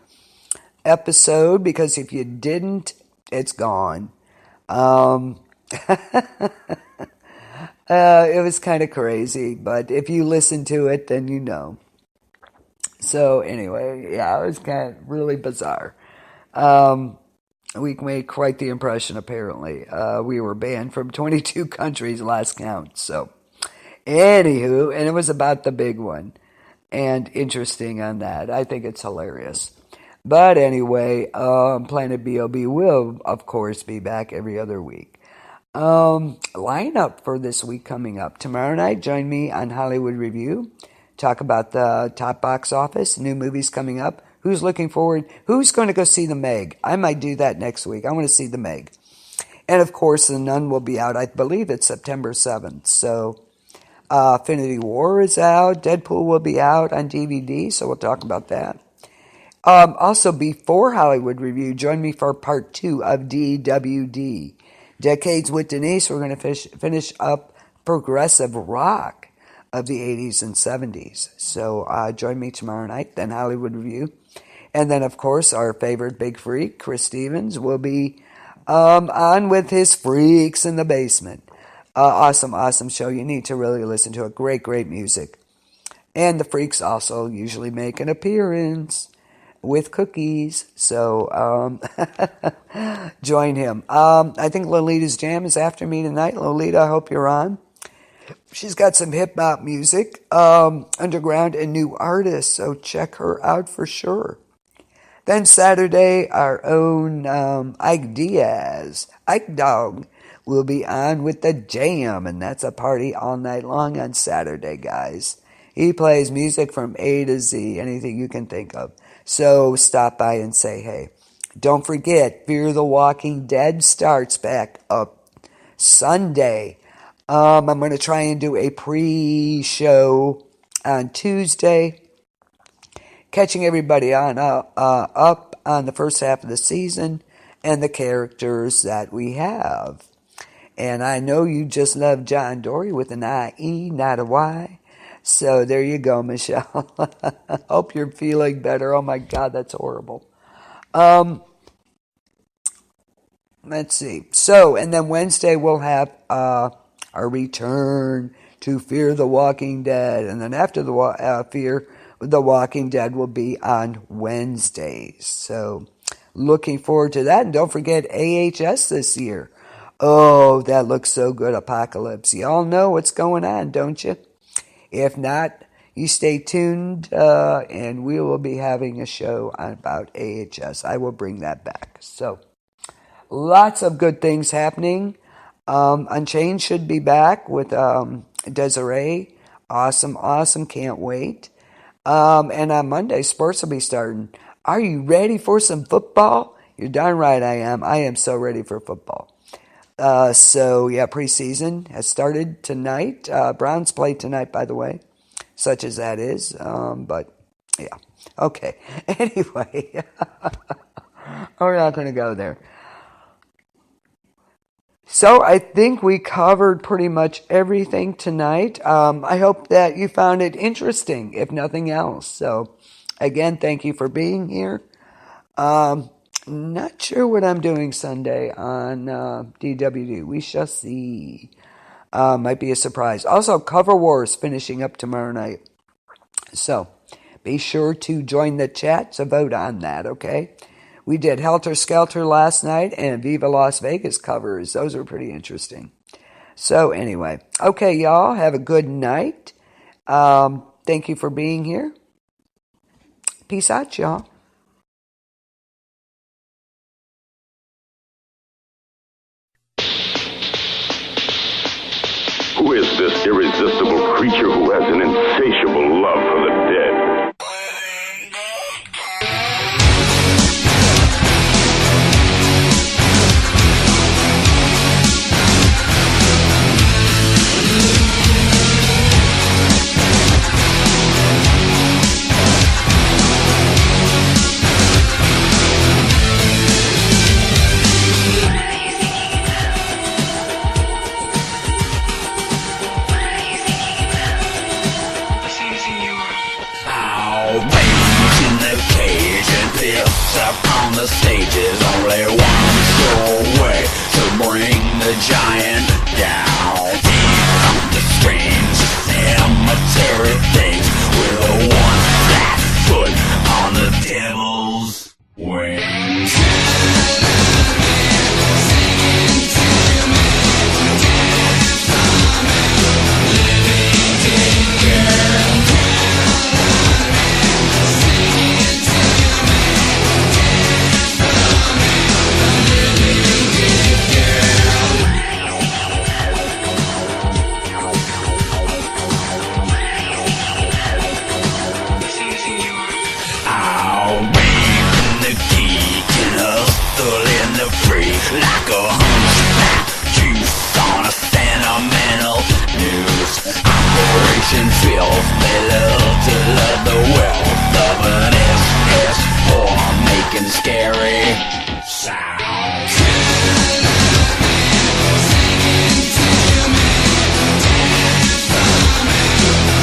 episode, because if you didn't, it's gone. It was kind of crazy, but if you listen to it, then you know. So anyway, yeah, it was kind of really bizarre. We made quite the impression, apparently. We were banned from 22 countries last count. So anywho, and it was about the big one. And interesting on that. I think it's hilarious. But anyway, Planet B.O.B. will, of course, be back every other week. Lineup for this week coming up. Tomorrow night, join me on Hollywood Review. Talk about the top box office, new movies coming up. Who's looking forward? Who's going to go see The Meg? I might do that next week. I want to see The Meg. And of course, The Nun will be out. I believe it's September 7th. So, Infinity War is out. Deadpool will be out on DVD. So we'll talk about that. Also, before Hollywood Review, join me for part 2 of DWD. Decades with Denise. We're going to finish up progressive rock. of the 80s and 70s. So join me tomorrow night, then Hollywood Review. And then, of course, our favorite big freak, Chris Stevens, will be on with his Freaks in the Basement. Awesome show. You need to really listen to it. Great music. And the Freaks also usually make an appearance with cookies. So join him. I think Lolita's Jam is after me tonight. Lolita, I hope you're on. She's got some hip-hop music, underground and new artists, so check her out for sure. Then Saturday, our own Ike Diaz, Ike Dog, will be on with the Jam, and that's a party all night long on Saturday, guys. He plays music from A to Z, anything you can think of. So stop by and say hey. Don't forget, Fear the Walking Dead starts back up Sunday. I'm going to try and do a pre-show on Tuesday, catching everybody on up on the first half of the season and the characters that we have. And I know you just love John Dory with an I-E, not a Y. So there you go, Michelle. Hope you're feeling better. Oh my God, that's horrible. Let's see. So, and then Wednesday we'll have our return to Fear the Walking Dead. And then after the Fear the Walking Dead will be on Wednesdays. So looking forward to that. And don't forget AHS this year. Oh, that looks so good, Apocalypse. Y'all know what's going on, don't you? If not, you stay tuned and we will be having a show about AHS. I will bring that back. So lots of good things happening. Unchained should be back with Desiree. Awesome. Can't wait. And on Monday, sports will be starting. Are you ready for some football? You're darn right I am. I am so ready for football. So, yeah, preseason has started tonight. Browns play tonight, by the way, such as that is. But, yeah. Okay. Anyway, we're not going to go there. So I think we covered pretty much everything tonight. I hope that you found it interesting, if nothing else. So, again, thank you for being here. Not sure what I'm doing Sunday on DWD. We shall see. Might be a surprise. Also, Cover Wars finishing up tomorrow night. So, be sure to join the chat to vote on that, okay? We did Helter Skelter last night and Viva Las Vegas covers. Those were pretty interesting. So anyway, okay, y'all, have a good night. Thank you for being here. Peace out, y'all. Who is this irresistible creature who has an insatiable love for the dead? Up on the stages, only one sole way to bring the giant down. On the strange cemetery things with a one flat foot on the devil's wings. Singing to me, dance from it, living girl, singing to me. Like a hunchback juice on a sentimental news operation feels they love to love the wealth of an SS or making scary sounds. Singing to me, dance from it.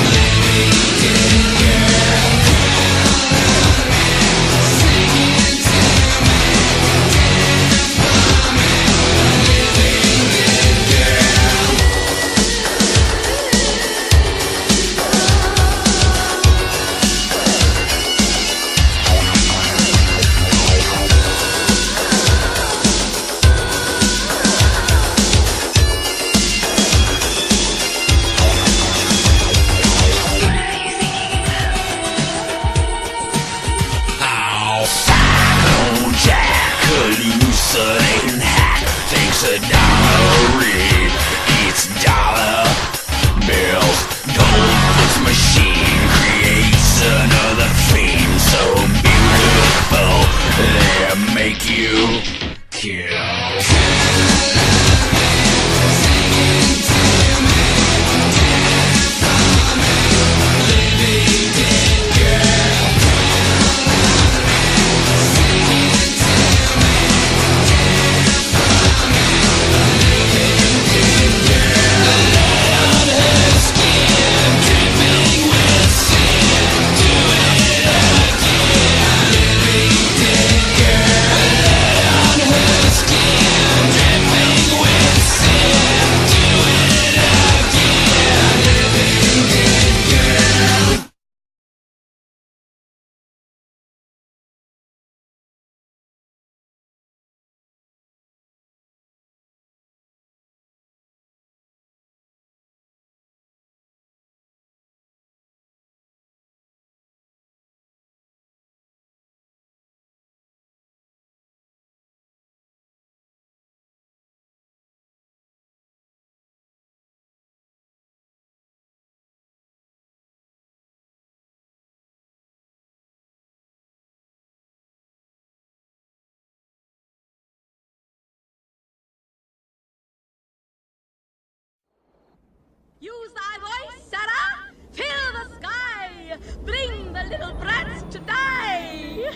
Use thy voice, Sarah! Fill the sky! Bring the little brats to die!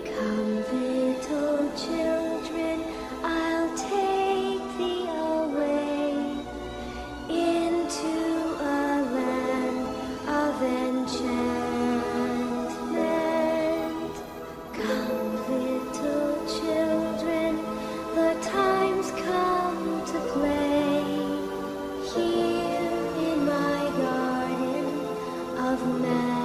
Come, little children, I'll take thee away into a land of enchantment. Come, little children, the time's come to play here in my garden of magic.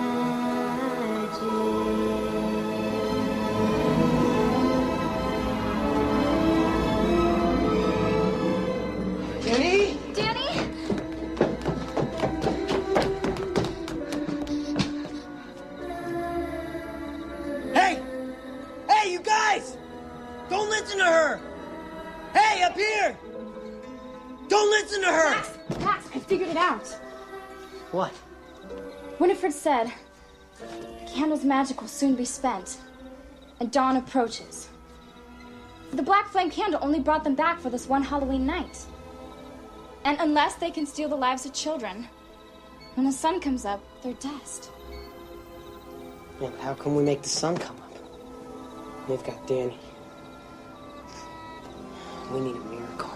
Danny? Danny? Hey! Hey, you guys! Don't listen to her! Hey, up here! Don't listen to her! Max, I figured it out. What? Winifred said, the candle's magic will soon be spent, and dawn approaches. The black flame candle only brought them back for this one Halloween night. And unless they can steal the lives of children, when the sun comes up, they're dust. Yeah, but how can we make the sun come up? We've got Danny. We need a miracle.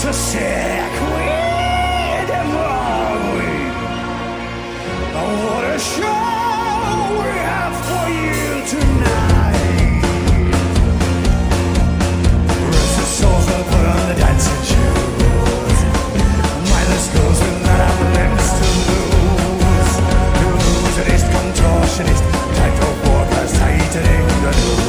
so sick with the wrong way. Oh, what a show we have for you tonight. Restless souls will put on the dancing shoes. Mindless goes with not have limbs to lose. Illusionist, contortionist, tightrope walkers tightening the noose.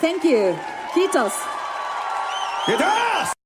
Thank you. Kiitos. Kiitos!